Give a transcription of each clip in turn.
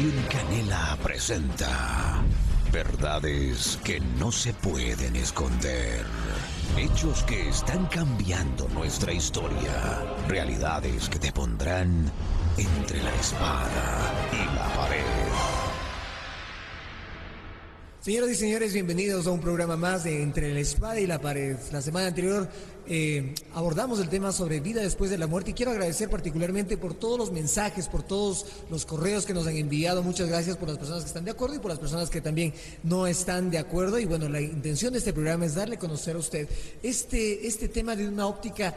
Estación Canela presenta verdades que no se pueden esconder. Hechos que están cambiando nuestra historia. Realidades que te pondrán entre la espada y la pared. Señoras y señores, bienvenidos a un programa más de Entre la Espada y la Pared. La semana anterior abordamos el tema sobre vida después de la muerte y quiero agradecer particularmente por todos los mensajes, por todos los correos que nos han enviado. Muchas gracias por las personas que están de acuerdo y por las personas que también no están de acuerdo. Y bueno, la intención de este programa es darle a conocer a usted este tema de una óptica,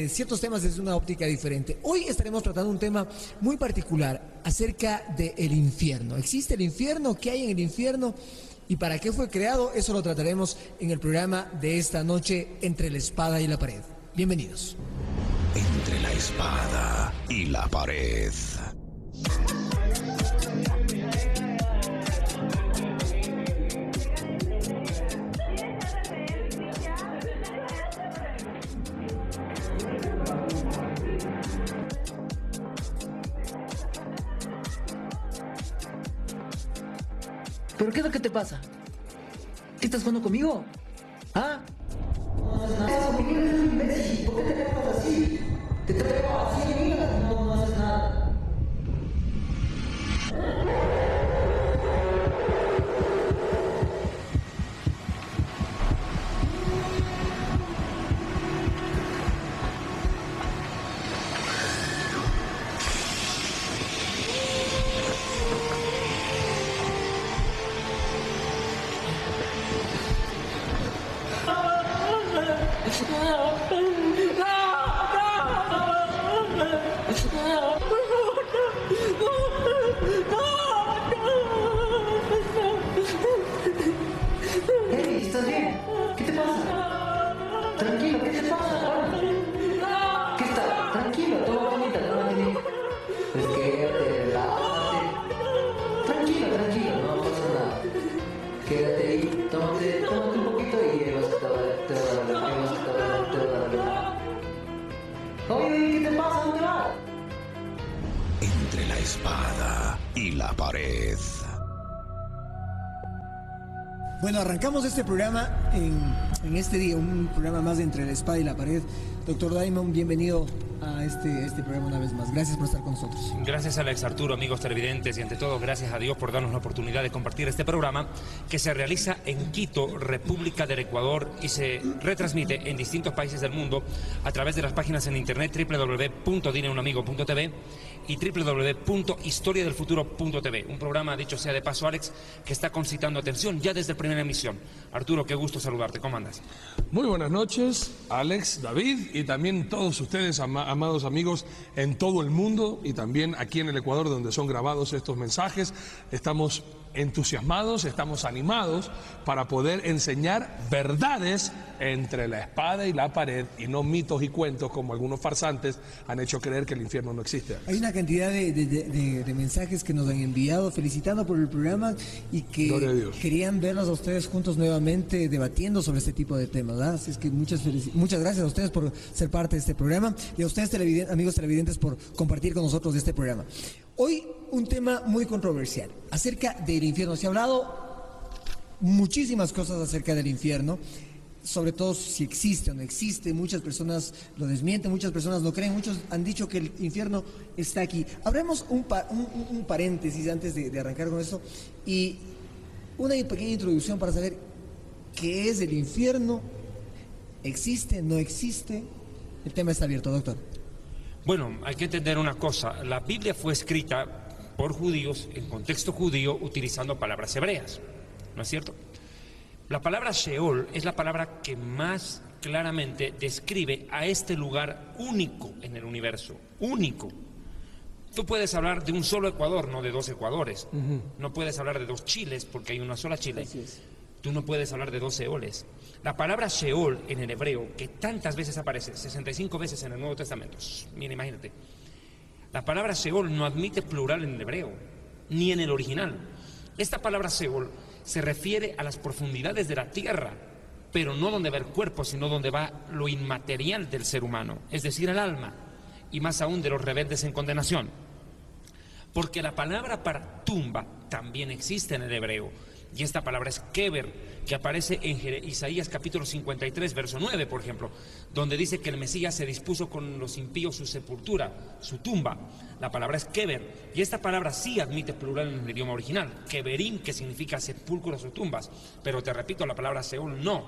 ciertos temas desde una óptica diferente. Hoy estaremos tratando un tema muy particular acerca del infierno. ¿Existe el infierno? ¿Qué hay en el infierno? ¿Y para qué fue creado? Eso lo trataremos en el programa de esta noche, Entre la Espada y la Pared. Bienvenidos. Entre la espada y la pared. ¿Pero qué es lo que te pasa? ¿Qué estás jugando conmigo? ¿Ah? ¿Por qué te tratas así? ¿Te tratas así, amiga? No haces nada. Hey, ¿estás bien? ¿Qué te pasa? Tranquilo, ¿qué te pasa? ¿Qué está? Tranquilo, toma bonita, tómate. Pues quédate, relájate. Tranquilo, no pasa nada. Quédate ahí, tómate un poquito y vas a te va a dar. Oye, ¿qué te pasa? ¿Dónde vas? Entre la espada y la pared. Bueno, arrancamos este programa en este día, un programa más de Entre la Espada y la Pared. Doctor Daimon, bienvenido a este programa una vez más. Gracias por estar con nosotros. Gracias Alex Arturo, amigos televidentes, y ante todo gracias a Dios por darnos la oportunidad de compartir este programa que se realiza en Quito, República del Ecuador, y se retransmite en distintos países del mundo a través de las páginas en internet www.dineunamigo.tv y www.historiadelfuturo.tv. Un programa, dicho sea de paso, Alex, que está concitando atención ya desde la primera emisión. Arturo, qué gusto saludarte. ¿Cómo andas? Muy buenas noches, Alex, David, y también todos ustedes, amados amigos, en todo el mundo y también aquí en el Ecuador, donde son grabados estos mensajes. Estamos entusiasmados, estamos animados para poder enseñar verdades entre la espada y la pared y no mitos y cuentos como algunos farsantes han hecho creer que el infierno no existe. Hay una cantidad de mensajes que nos han enviado felicitando por el programa y que querían verlos a ustedes juntos nuevamente debatiendo sobre este tipo de temas, ¿verdad? Así es que muchas gracias a ustedes por ser parte de este programa y a ustedes, amigos televidentes, por compartir con nosotros este programa. Hoy un tema muy controversial acerca del infierno. Se ha hablado muchísimas cosas acerca del infierno, sobre todo si existe o no existe. Muchas personas lo desmienten, muchas personas no creen, muchos han dicho que el infierno está aquí. Abramos un paréntesis antes de arrancar con esto y una pequeña introducción para saber qué es el infierno. ¿Existe? ¿No existe? El tema está abierto, doctor. Bueno, hay que entender una cosa. La Biblia fue escrita por judíos, en contexto judío, utilizando palabras hebreas, ¿no es cierto? La palabra Sheol es la palabra que más claramente describe a este lugar único en el universo, único. Tú puedes hablar de un solo Ecuador, no de dos Ecuadores. No puedes hablar de dos Chiles porque hay una sola Chile. Así es. Tú no puedes hablar de dos Seoles. La palabra Sheol en el hebreo, que tantas veces aparece, 65 veces en el Nuevo Testamento, mira, imagínate. La palabra Sheol no admite plural en el hebreo, ni en el original. Esta palabra Sheol se refiere a las profundidades de la tierra, pero no donde va el cuerpo, sino donde va lo inmaterial del ser humano, es decir, el alma, y más aún de los rebeldes en condenación. Porque la palabra para tumba también existe en el hebreo. Y esta palabra es keber, que aparece en Isaías capítulo 53, verso 9, por ejemplo, donde dice que el Mesías se dispuso con los impíos su sepultura, su tumba. La palabra es keber, y esta palabra sí admite plural en el idioma original, keberim, que significa sepulcros o tumbas, pero te repito, la palabra Seol no.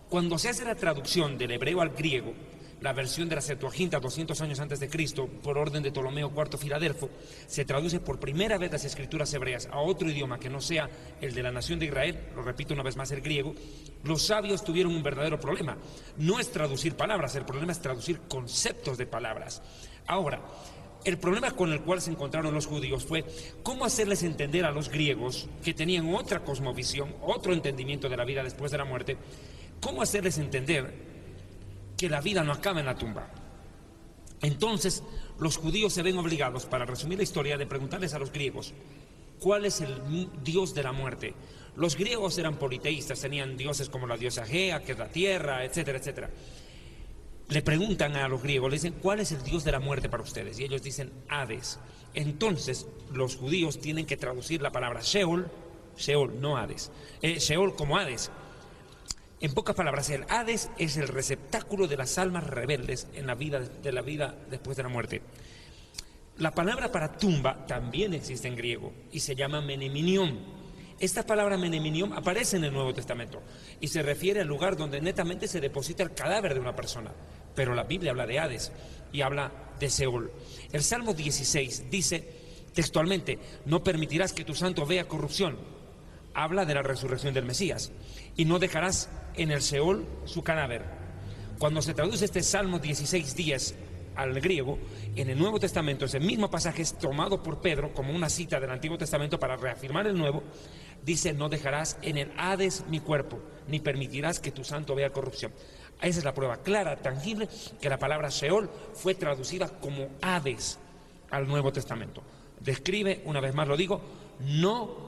Cuando se hace la traducción del hebreo al griego, la versión de la Septuaginta 200 años antes de Cristo, por orden de Ptolomeo IV Filadelfo, se traduce por primera vez las escrituras hebreas a otro idioma que no sea el de la nación de Israel, lo repito una vez más, el griego. Los sabios tuvieron un verdadero problema. No es traducir palabras, el problema es traducir conceptos de palabras. Ahora, el problema con el cual se encontraron los judíos fue cómo hacerles entender a los griegos, que tenían otra cosmovisión, otro entendimiento de la vida después de la muerte, cómo hacerles entender que la vida no acaba en la tumba. Entonces, los judíos se ven obligados, para resumir la historia, de preguntarles a los griegos, ¿cuál es el dios de la muerte? Los griegos eran politeístas, tenían dioses como la diosa Gea, que es la tierra, etcétera, etcétera. Le preguntan a los griegos, le dicen, ¿cuál es el dios de la muerte para ustedes? Y ellos dicen, Hades. Entonces, los judíos tienen que traducir la palabra Sheol, no Hades, Sheol como Hades. En pocas palabras, el Hades es el receptáculo de las almas rebeldes en la vida después de la muerte. La palabra para tumba también existe en griego y se llama meneminion. Esta palabra meneminion aparece en el Nuevo Testamento y se refiere al lugar donde netamente se deposita el cadáver de una persona. Pero la Biblia habla de Hades y habla de Seol. El Salmo 16 dice textualmente, no permitirás que tu santo vea corrupción. Habla de la resurrección del Mesías. Y no dejarás en el Seol su cadáver. Cuando se traduce este Salmo 16:10 al griego, en el Nuevo Testamento, ese mismo pasaje es tomado por Pedro como una cita del Antiguo Testamento para reafirmar el Nuevo, dice, no dejarás en el Hades mi cuerpo, ni permitirás que tu santo vea corrupción. Esa es la prueba clara, tangible, que la palabra Seol fue traducida como Hades al Nuevo Testamento. Describe, una vez más lo digo, no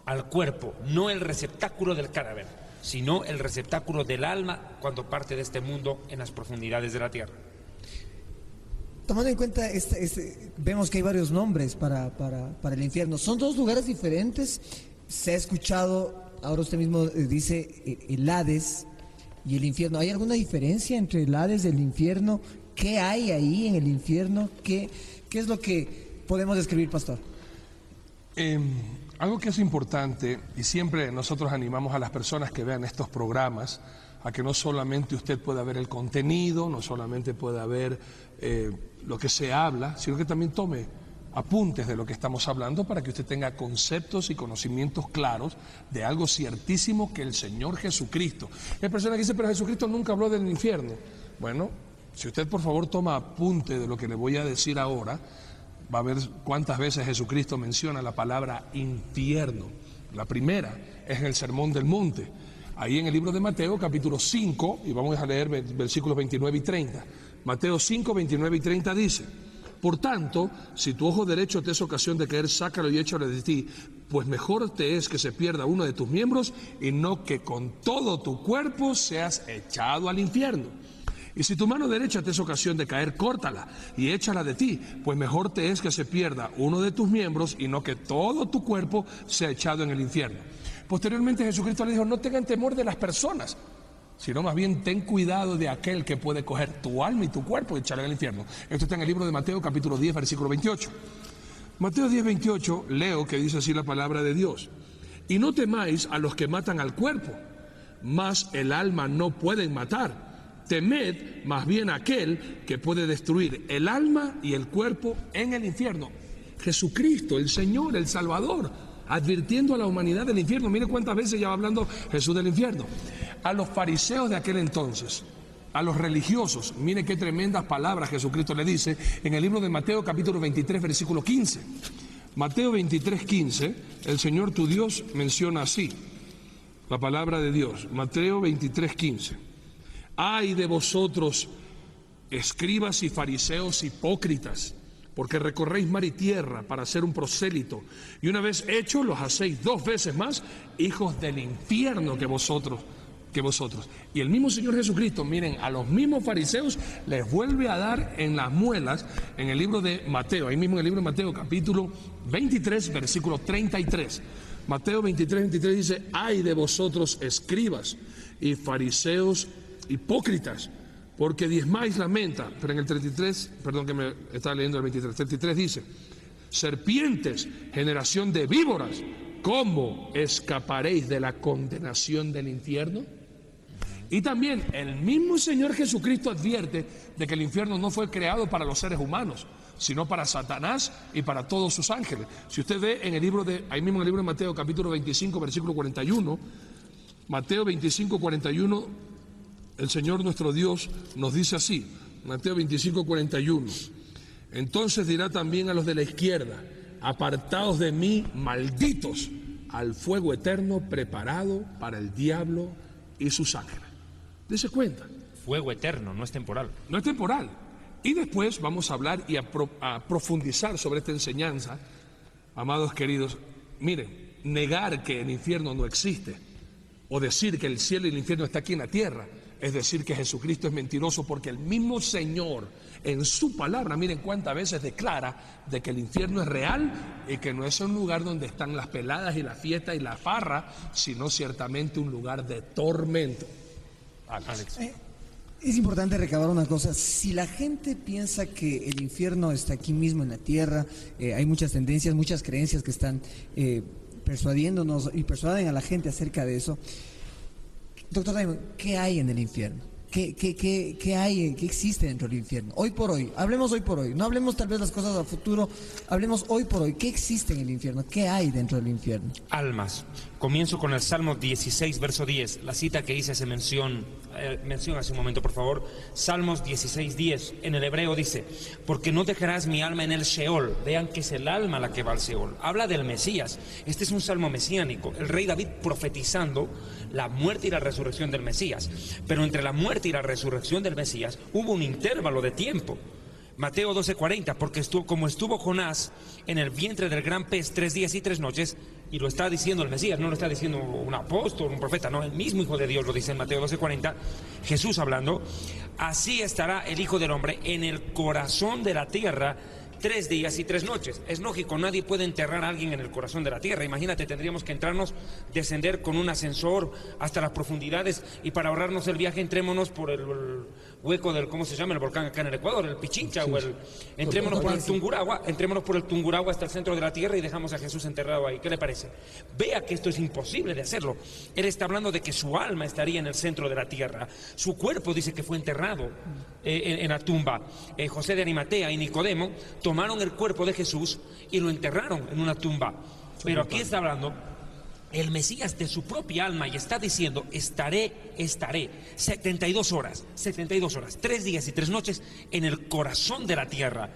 al cuerpo, no el receptáculo del cadáver, sino el receptáculo del alma cuando parte de este mundo en las profundidades de la tierra. Tomando en cuenta, vemos que hay varios nombres para el infierno. ¿Son dos lugares diferentes? Se ha escuchado, ahora usted mismo dice el Hades y el infierno. ¿Hay alguna diferencia entre el Hades y el infierno? ¿Qué hay ahí en el infierno? ¿Qué es lo que podemos describir, pastor? Algo que es importante, y siempre nosotros animamos a las personas que vean estos programas, a que no solamente usted pueda ver el contenido, no solamente pueda ver lo que se habla, sino que también tome apuntes de lo que estamos hablando para que usted tenga conceptos y conocimientos claros de algo ciertísimo que el Señor Jesucristo. Hay personas que dicen, pero Jesucristo nunca habló del infierno. Bueno, si usted por favor toma apunte de lo que le voy a decir ahora, va a ver cuántas veces Jesucristo menciona la palabra infierno. La primera es en el Sermón del Monte, ahí en el libro de Mateo capítulo 5, y vamos a leer versículos 29 y 30. Mateo 5, 29 y 30 dice, por tanto, si tu ojo derecho te es ocasión de caer, sácalo y échalo de ti, pues mejor te es que se pierda uno de tus miembros y no que con todo tu cuerpo seas echado al infierno. Y si tu mano derecha te es ocasión de caer, córtala y échala de ti, pues mejor te es que se pierda uno de tus miembros y no que todo tu cuerpo sea echado en el infierno. Posteriormente Jesucristo le dijo, no tengan temor de las personas, sino más bien ten cuidado de aquel que puede coger tu alma y tu cuerpo y echarla en el infierno. Esto está en el libro de Mateo capítulo 10, versículo 28. Mateo 10, 28, leo que dice así la palabra de Dios. Y no temáis a los que matan al cuerpo, mas el alma no pueden matar. Temed más bien a aquel que puede destruir el alma y el cuerpo en el infierno. Jesucristo, el Señor, el Salvador, advirtiendo a la humanidad del infierno. Mire cuántas veces ya va hablando Jesús del infierno. A los fariseos de aquel entonces, a los religiosos, mire qué tremendas palabras Jesucristo le dice en el libro de Mateo capítulo 23, versículo 15. Mateo 23, 15, el Señor tu Dios menciona así la palabra de Dios. Mateo 23, 15. Ay de vosotros, escribas y fariseos hipócritas, porque recorréis mar y tierra para hacer un prosélito, y una vez hecho los hacéis 2 veces más hijos del infierno que vosotros. que vosotros. Y el mismo Señor Jesucristo, miren, a los mismos fariseos les vuelve a dar en las muelas en el libro de Mateo, ahí mismo en el libro de Mateo, capítulo 23, versículo 33. Mateo 23, 23 dice: ay de vosotros, escribas y fariseos hipócritas, porque diezmáis la menta. Pero en el 33, perdón que me estaba leyendo el 23, 33 dice: serpientes, generación de víboras, ¿cómo escaparéis de la condenación del infierno? Y también el mismo Señor Jesucristo advierte de que el infierno no fue creado para los seres humanos, sino para Satanás y para todos sus ángeles. Si usted ve en el libro de, ahí mismo en el libro de Mateo, capítulo 25, versículo 41, Mateo 25, 41, el Señor nuestro Dios nos dice así, Mateo 25, 41, entonces dirá también a los de la izquierda: apartaos de mí, malditos, al fuego eterno preparado para el diablo y sus ángeles. Dese cuenta. Fuego eterno, no es temporal. No es temporal. Y después vamos a hablar y a profundizar sobre esta enseñanza, amados queridos. Miren, negar que el infierno no existe, o decir que el cielo y el infierno está aquí en la tierra, es decir que Jesucristo es mentiroso, porque el mismo Señor en su palabra, miren cuántas veces declara de que el infierno es real y que no es un lugar donde están las peladas y la fiesta y la farra, sino ciertamente un lugar de tormento. Alex. Es importante recabar una cosa: si la gente piensa que el infierno está aquí mismo en la tierra, hay muchas tendencias, muchas creencias que están persuadiéndonos y persuaden a la gente acerca de eso. Doctor Diamond, ¿qué hay en el infierno? ¿Qué hay, qué existe dentro del infierno? Hoy por hoy, hablemos hoy por hoy, no hablemos tal vez las cosas a futuro, hablemos hoy por hoy. ¿Qué existe en el infierno? ¿Qué hay dentro del infierno? Almas. Comienzo con el Salmo 16, verso 10, la cita que hice hace mención hace un momento, por favor. Salmos 16, 10, en el hebreo dice: porque no dejarás mi alma en el Sheol. Vean que es el alma la que va al Sheol. Habla del Mesías. Este es un salmo mesiánico, el rey David profetizando la muerte y la resurrección del Mesías. Pero entre la muerte y la resurrección del Mesías hubo un intervalo de tiempo. Mateo 12:40, porque como estuvo Jonás en el vientre del gran pez 3 días y 3 noches, y lo está diciendo el Mesías, no lo está diciendo un apóstol, un profeta, no, el mismo Hijo de Dios lo dice en Mateo 12:40, Jesús hablando: así estará el Hijo del Hombre en el corazón de la tierra 3 días y 3 noches. Es lógico, nadie puede enterrar a alguien en el corazón de la tierra. Imagínate, tendríamos que entrarnos, descender con un ascensor hasta las profundidades, y para ahorrarnos el viaje entrémonos por el hueco del, ¿cómo se llama? El volcán acá en el Ecuador, el Pichincha, o el, entrémonos por el Tungurahua hasta el centro de la tierra y dejamos a Jesús enterrado ahí. ¿Qué le parece? Vea que esto es imposible de hacerlo. Él está hablando de que su alma estaría en el centro de la tierra. Su cuerpo dice que fue enterrado en la tumba. José de Arimatea y Nicodemo tomaron el cuerpo de Jesús y lo enterraron en una tumba. Pero aquí está hablando el Mesías de su propia alma y está diciendo: estaré 72 horas, 3 días y 3 noches en el corazón de la tierra.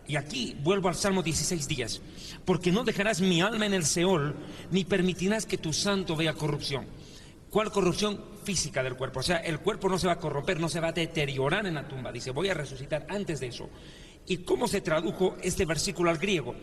Y aquí vuelvo al Salmo 16, 10, porque no dejarás mi alma en el Seol, ni permitirás que tu santo vea corrupción. ¿Cuál corrupción? Física del cuerpo. O sea, el cuerpo no se va a corromper, no se va a deteriorar en la tumba. Dice: voy a resucitar antes de eso. ¿Y cómo se tradujo este versículo al griego?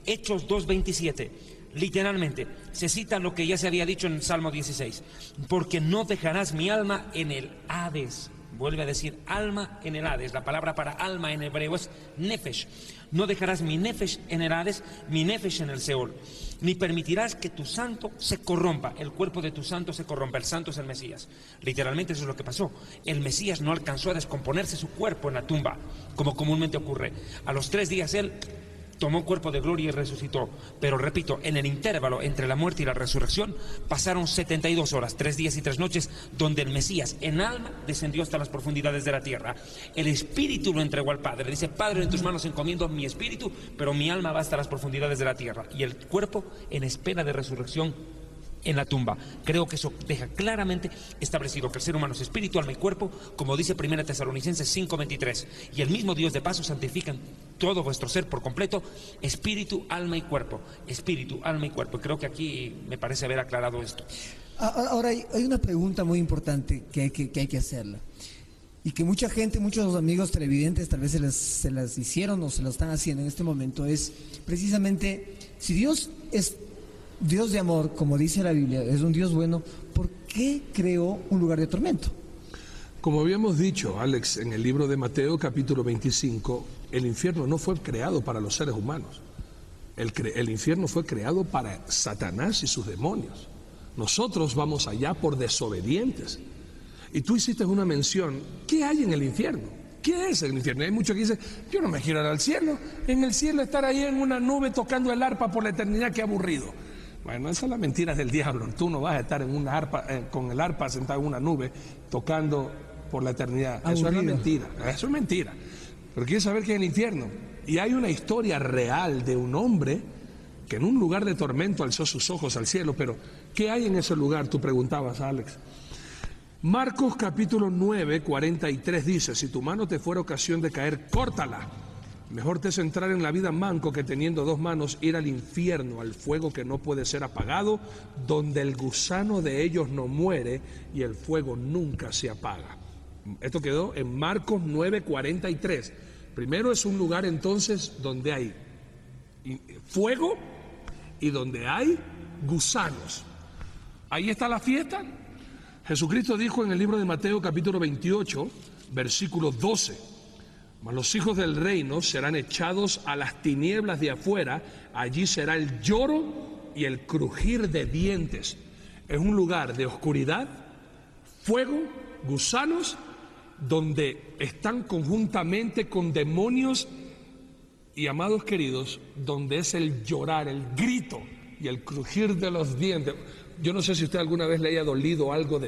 Hechos 2:27. Literalmente, se cita lo que ya se había dicho en el Salmo 16. Porque no dejarás mi alma en el Hades. Vuelve a decir alma en el Hades. La palabra para alma en hebreo es nefesh. No dejarás mi nefesh en el Hades, mi nefesh en el Seol. Ni permitirás que tu santo se corrompa. El cuerpo de tu santo se corrompa. El santo es el Mesías. Literalmente eso es lo que pasó. El Mesías no alcanzó a descomponerse su cuerpo en la tumba, como comúnmente ocurre. A los 3 días él tomó cuerpo de gloria y resucitó. Pero repito, en el intervalo entre la muerte y la resurrección pasaron 72 horas, 3 días y 3 noches, donde el Mesías en alma descendió hasta las profundidades de la tierra. El espíritu lo entregó al Padre. Dice: Padre, en tus manos encomiendo mi espíritu, pero mi alma va hasta las profundidades de la tierra. Y el cuerpo en espera de resurrección en la tumba. Creo que eso deja claramente establecido que el ser humano es espíritu, alma y cuerpo, como dice 1 Tesalonicenses 5:23. Y el mismo Dios de paso santifica todo vuestro ser por completo, espíritu, alma y cuerpo. Espíritu, alma y cuerpo. Y creo que aquí me parece haber aclarado esto. Ahora hay una pregunta muy importante que hay que hacerla, y que mucha gente, muchos amigos televidentes tal vez se las hicieron o se lo están haciendo en este momento. Es precisamente, si Dios es Dios de amor, como dice la Biblia, es un Dios bueno, ¿por qué creó un lugar de tormento? Como habíamos dicho, Alex, en el libro de Mateo capítulo 25, el infierno no fue creado para los seres humanos. El infierno fue creado para Satanás y sus demonios. Nosotros vamos allá por desobedientes. Y tú hiciste una mención, ¿qué hay en el infierno? ¿Qué es el infierno? Hay muchos que dicen, yo no me quiero ir al cielo. En el cielo estar ahí en una nube tocando el arpa por la eternidad, qué aburrido. Bueno, esa es la mentira del diablo. Tú no vas a estar en una arpa, con el arpa sentado en una nube tocando por la eternidad. Aburrido. Eso es la mentira. Eso es mentira. Pero quieres saber qué es el infierno. Y hay una historia real de un hombre que en un lugar de tormento alzó sus ojos al cielo. Pero ¿qué hay en ese lugar? Tú preguntabas, Alex. Marcos capítulo 9, 43 dice, si tu mano te fuera ocasión de caer, córtala. Mejor te es entrar en la vida manco que teniendo dos manos ir al infierno, al fuego que no puede ser apagado, donde el gusano de ellos no muere y el fuego nunca se apaga. Esto quedó en Marcos 9, 43. Primero es un lugar entonces donde hay fuego y donde hay gusanos. Ahí está la fiesta. Jesucristo dijo en el libro de Mateo capítulo 28, versículo 12, mas los hijos del reino serán echados a las tinieblas de afuera, allí será el lloro y el crujir de dientes. Es un lugar de oscuridad, fuego, gusanos, donde están conjuntamente con demonios y, amados queridos, donde es el llorar, el grito y el crujir de los dientes. Yo no sé si usted alguna vez le haya dolido algo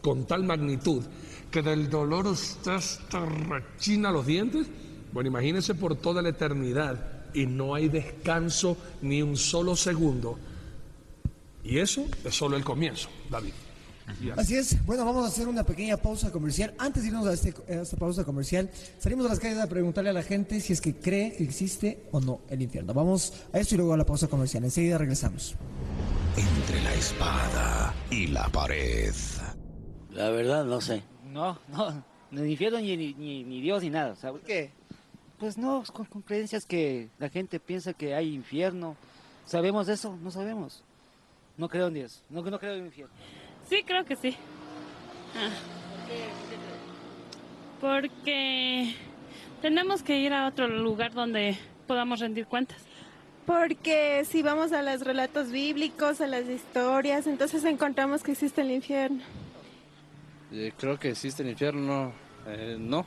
con tal magnitud que del dolor usted hasta rechina los dientes. Bueno, imagínese por toda la eternidad y no hay descanso ni un solo segundo. Y eso es solo el comienzo, David. Así es. Bueno, vamos a hacer una pequeña pausa comercial. Antes de irnos a esta pausa comercial, salimos a las calles a preguntarle a la gente si es que cree que existe o no el infierno. Vamos a esto y luego a la pausa comercial. Enseguida regresamos. Entre la espada y la pared. La verdad, no sé. No, ni infierno ni Dios ni nada. ¿Sabes qué? Pues no, con creencias que la gente piensa que hay infierno. ¿Sabemos eso? No sabemos. No creo en Dios, no creo en el infierno. Sí, creo que sí. Porque tenemos que ir a otro lugar donde podamos rendir cuentas. Porque si vamos a los relatos bíblicos, a las historias, entonces encontramos que existe el infierno. Creo que existe el infierno, no.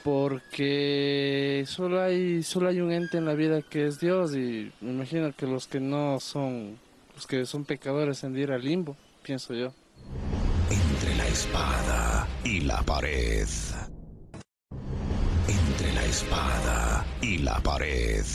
Porque solo hay un ente en la vida que es Dios, y me imagino que los que no son, los que son pecadores han de ir al limbo, pienso yo. Entre la espada y la pared. Entre la espada y la pared.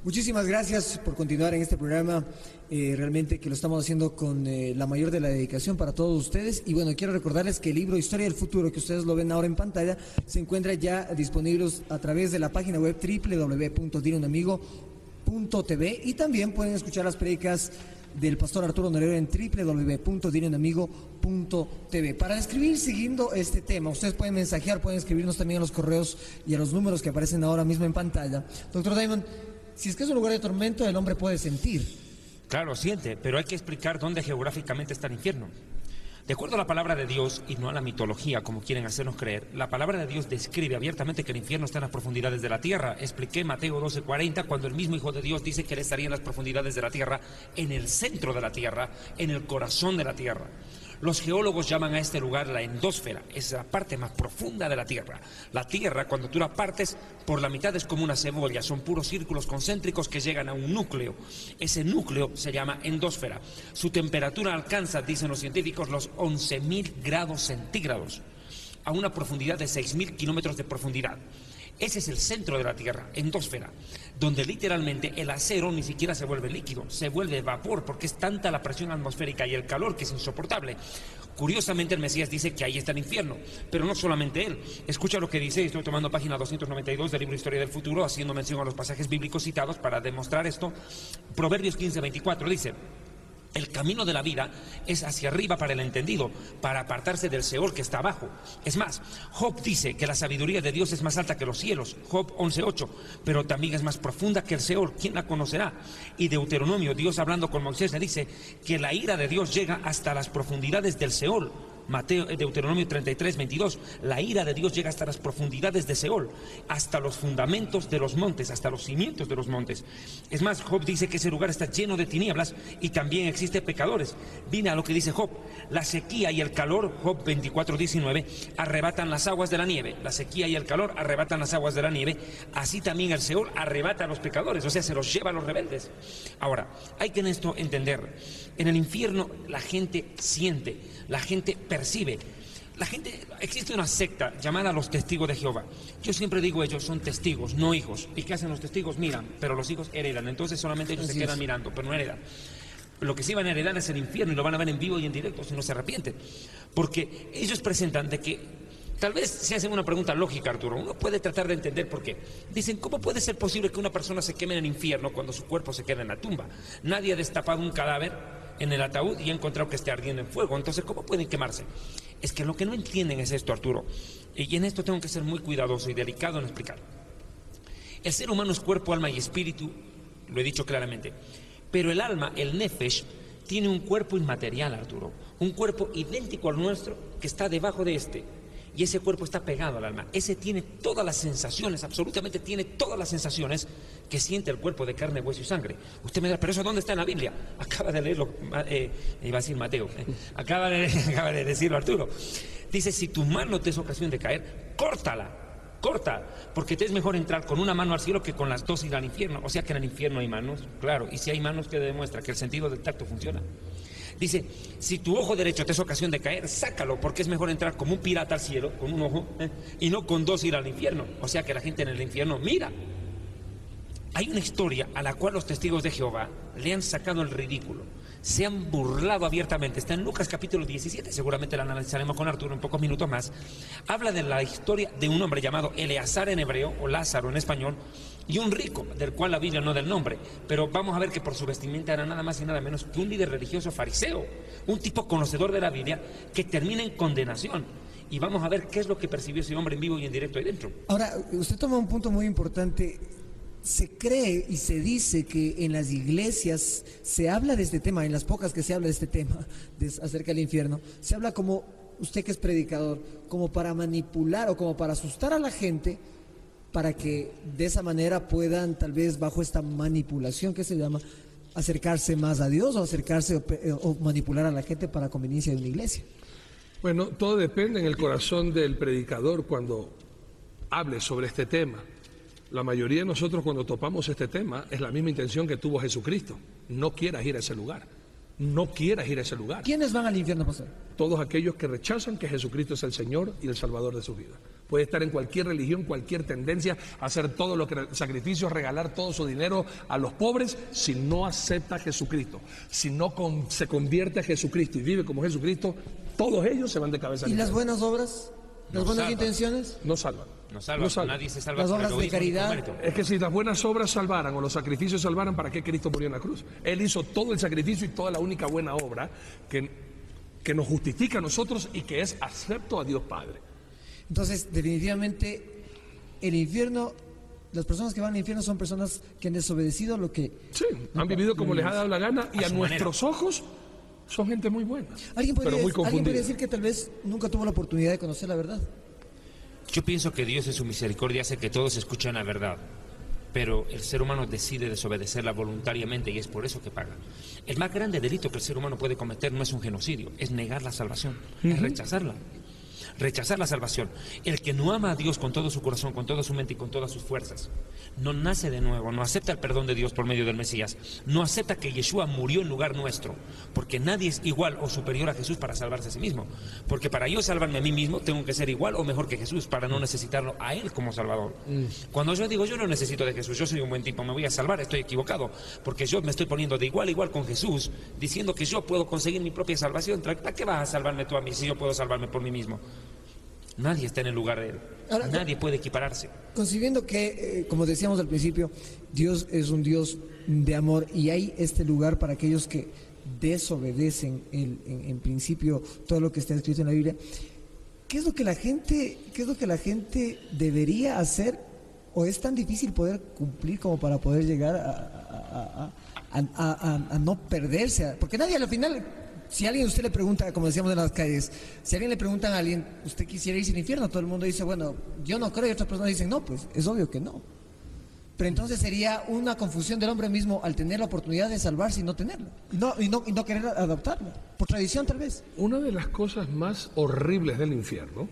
Muchísimas gracias por continuar en este programa, realmente que lo estamos haciendo con la mayor de la dedicación para todos ustedes. Y bueno, quiero recordarles que el libro Historia del Futuro, que ustedes lo ven ahora en pantalla, se encuentra ya disponible a través de la página web www.dineunamigo.tv, y también pueden escuchar las prédicas del pastor Arturo Norero en www.dineunamigo.tv. Para escribir siguiendo este tema, ustedes pueden mensajear, pueden escribirnos también a los correos y a los números que aparecen ahora mismo en pantalla. Doctor Diamond, si es que es un lugar de tormento, el hombre puede sentir. Claro, siente, pero hay que explicar dónde geográficamente está el infierno. De acuerdo a la palabra de Dios, y no a la mitología, como quieren hacernos creer, la palabra de Dios describe abiertamente que el infierno está en las profundidades de la tierra. Expliqué Mateo 12:40, cuando el mismo Hijo de Dios dice que él estaría en las profundidades de la tierra, en el centro de la tierra, en el corazón de la tierra. Los geólogos llaman a este lugar la endósfera, es la parte más profunda de la Tierra. La Tierra, cuando tú la partes por la mitad, es como una cebolla, son puros círculos concéntricos que llegan a un núcleo. Ese núcleo se llama endósfera. Su temperatura alcanza, dicen los científicos, los 11.000 grados centígrados, a una profundidad de 6.000 kilómetros de profundidad. Ese es el centro de la Tierra, endósfera, donde literalmente el acero ni siquiera se vuelve líquido, se vuelve vapor, porque es tanta la presión atmosférica y el calor que es insoportable. Curiosamente, el Mesías dice que ahí está el infierno, pero no solamente él. Escucha lo que dice, estoy tomando página 292 del libro Historia del Futuro, haciendo mención a los pasajes bíblicos citados para demostrar esto. Proverbios 15:24 dice: El camino de la vida es hacia arriba para el entendido, para apartarse del Seol que está abajo. Es más, Job dice que la sabiduría de Dios es más alta que los cielos, Job 11:8, pero también es más profunda que el Seol. ¿Quién la conocerá? Y Deuteronomio, Dios hablando con Moisés, le dice que la ira de Dios llega hasta las profundidades del Seol. Deuteronomio 33:22, la ira de Dios llega hasta las profundidades de Seol, hasta los fundamentos de los montes, hasta los cimientos de los montes. Es más, Job dice que ese lugar está lleno de tinieblas y también existe pecadores. Mira lo que dice Job: la sequía y el calor, Job 24:19, arrebatan las aguas de la nieve. La sequía y el calor arrebatan las aguas de la nieve. Así también el Seol arrebata a los pecadores, o sea, se los lleva a los rebeldes. Ahora, hay que en esto entender, en el infierno la gente siente, la gente percibe. Existe una secta llamada los testigos de Jehová. Yo siempre digo, ellos son testigos, no hijos. ¿Y qué hacen los testigos? Miran, pero los hijos heredan. Entonces solamente ellos se quedan mirando, pero no heredan. Lo que sí van a heredar es el infierno y lo van a ver en vivo y en directo si no se arrepienten. Porque ellos presentan de que, tal vez se hacen una pregunta lógica, Arturo. Uno puede tratar de entender por qué. Dicen, ¿cómo puede ser posible que una persona se queme en el infierno cuando su cuerpo se queda en la tumba? Nadie ha destapado un cadáver en el ataúd y ha encontrado que esté ardiendo en fuego. Entonces, ¿cómo pueden quemarse? Es que lo que no entienden es esto, Arturo. Y en esto tengo que ser muy cuidadoso y delicado en explicar. El ser humano es cuerpo, alma y espíritu, lo he dicho claramente. Pero el alma, el nefesh, tiene un cuerpo inmaterial, Arturo. Un cuerpo idéntico al nuestro que está debajo de este. Y ese cuerpo está pegado al alma. Ese tiene todas las sensaciones, absolutamente tiene todas las sensaciones que siente el cuerpo de carne, hueso y sangre. Usted me dirá, ¿pero eso dónde está en la Biblia? Acaba de leerlo, iba a decir Mateo, acaba de decirlo Arturo. Dice, si tu mano te es ocasión de caer, córtala, porque te es mejor entrar con una mano al cielo que con las dos ir al infierno. O sea que en el infierno hay manos, claro, y si hay manos, que demuestra que el sentido del tacto funciona. Dice, si tu ojo derecho te es ocasión de caer, sácalo, porque es mejor entrar como un pirata al cielo, con un ojo, y no con dos ir al infierno. O sea que la gente en el infierno mira. Hay una historia a la cual los testigos de Jehová le han sacado el ridículo, se han burlado abiertamente. Está en Lucas capítulo 17, seguramente la analizaremos con Arturo en pocos minutos más. Habla de la historia de un hombre llamado Eleazar en hebreo, o Lázaro en español, y un rico, del cual la Biblia no da el nombre, pero vamos a ver que por su vestimenta era nada más y nada menos que un líder religioso fariseo, un tipo conocedor de la Biblia que termina en condenación. Y vamos a ver qué es lo que percibió ese hombre en vivo y en directo ahí dentro. Ahora, usted toma un punto muy importante. Se cree y se dice que en las iglesias se habla de este tema, en las pocas que se habla de este tema, acerca del infierno, se habla como, usted que es predicador, como para manipular o como para asustar a la gente, para que de esa manera puedan, tal vez bajo esta manipulación que se llama, acercarse más a Dios o acercarse o manipular a la gente para conveniencia de una iglesia. Bueno, todo depende en el corazón del predicador cuando hable sobre este tema. La mayoría de nosotros cuando topamos este tema es la misma intención que tuvo Jesucristo. No quieras ir a ese lugar. No quieras ir a ese lugar. ¿Quiénes van al infierno, pastor? Todos aquellos que rechazan que Jesucristo es el Señor y el Salvador de su vida. Puede estar en cualquier religión, cualquier tendencia, hacer todo lo que sacrificios, regalar todo su dinero a los pobres. Si no acepta a Jesucristo, si no se convierte a Jesucristo y vive como Jesucristo, todos ellos se van de cabeza. ¿Y las buenas obras? ¿Las buenas intenciones? No salvan. No salvan. Nadie se salva. Las obras de caridad. Es que si las buenas obras salvaran o los sacrificios salvaran, ¿para qué Cristo murió en la cruz? Él hizo todo el sacrificio y toda la única buena obra que nos justifica a nosotros y que es acepto a Dios Padre. Entonces, definitivamente, el infierno, las personas que van al infierno son personas que han desobedecido lo que... Sí, han vivido como les ha dado la gana y a nuestros ojos son gente muy buena. ¿Alguien puede decir que tal vez nunca tuvo la oportunidad de conocer la verdad? Yo pienso que Dios en su misericordia hace que todos escuchen la verdad, pero el ser humano decide desobedecerla voluntariamente y es por eso que paga. El más grande delito que el ser humano puede cometer no es un genocidio, es negar la salvación, es rechazarla. Rechazar la salvación. El que no ama a Dios con todo su corazón, con toda su mente y con todas sus fuerzas, no nace de nuevo, no acepta el perdón de Dios por medio del Mesías, no acepta que Yeshua murió en lugar nuestro, porque nadie es igual o superior a Jesús para salvarse a sí mismo, porque para yo salvarme a mí mismo tengo que ser igual o mejor que Jesús para no necesitarlo a Él como Salvador. Cuando yo digo yo no necesito de Jesús, yo soy un buen tipo, me voy a salvar, estoy equivocado, porque yo me estoy poniendo de igual a igual con Jesús, diciendo que yo puedo conseguir mi propia salvación. ¿Para qué vas a salvarme tú a mí si yo puedo salvarme por mí mismo? Nadie está en el lugar de Él. Ahora, nadie puede equipararse. Concibiendo que, como decíamos al principio, Dios es un Dios de amor y hay este lugar para aquellos que desobedecen en principio todo lo que está escrito en la Biblia, ¿qué es lo que la gente debería hacer, o es tan difícil poder cumplir como para poder llegar a no perderse? Porque nadie al final, si a alguien usted le pregunta, como decíamos en las calles, si a alguien le preguntan a alguien, ¿usted quisiera irse al infierno? Todo el mundo dice, bueno, yo no creo, y otras personas dicen, no, pues es obvio que no. Pero entonces sería una confusión del hombre mismo al tener la oportunidad de salvarse y no tenerla, y no querer adoptarla, por tradición tal vez. Una de las cosas más horribles del infierno,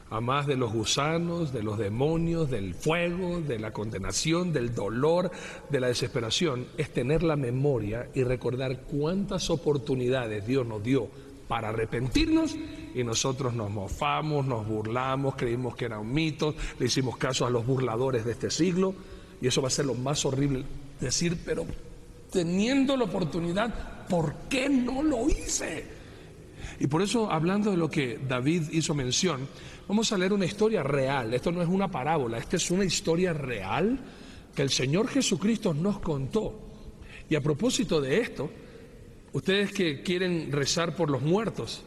a más de los gusanos, de los demonios, del fuego, de la condenación, del dolor, de la desesperación, es tener la memoria y recordar cuántas oportunidades Dios nos dio para arrepentirnos y nosotros nos mofamos, nos burlamos, creímos que era un mito, le hicimos caso a los burladores de este siglo, y eso va a ser lo más horrible, decir, pero teniendo la oportunidad, ¿por qué no lo hice? Y por eso, hablando de lo que David hizo mención, vamos a leer una historia real. Esto no es una parábola, esta es una historia real que el Señor Jesucristo nos contó. Y a propósito de esto, ustedes que quieren rezar por los muertos,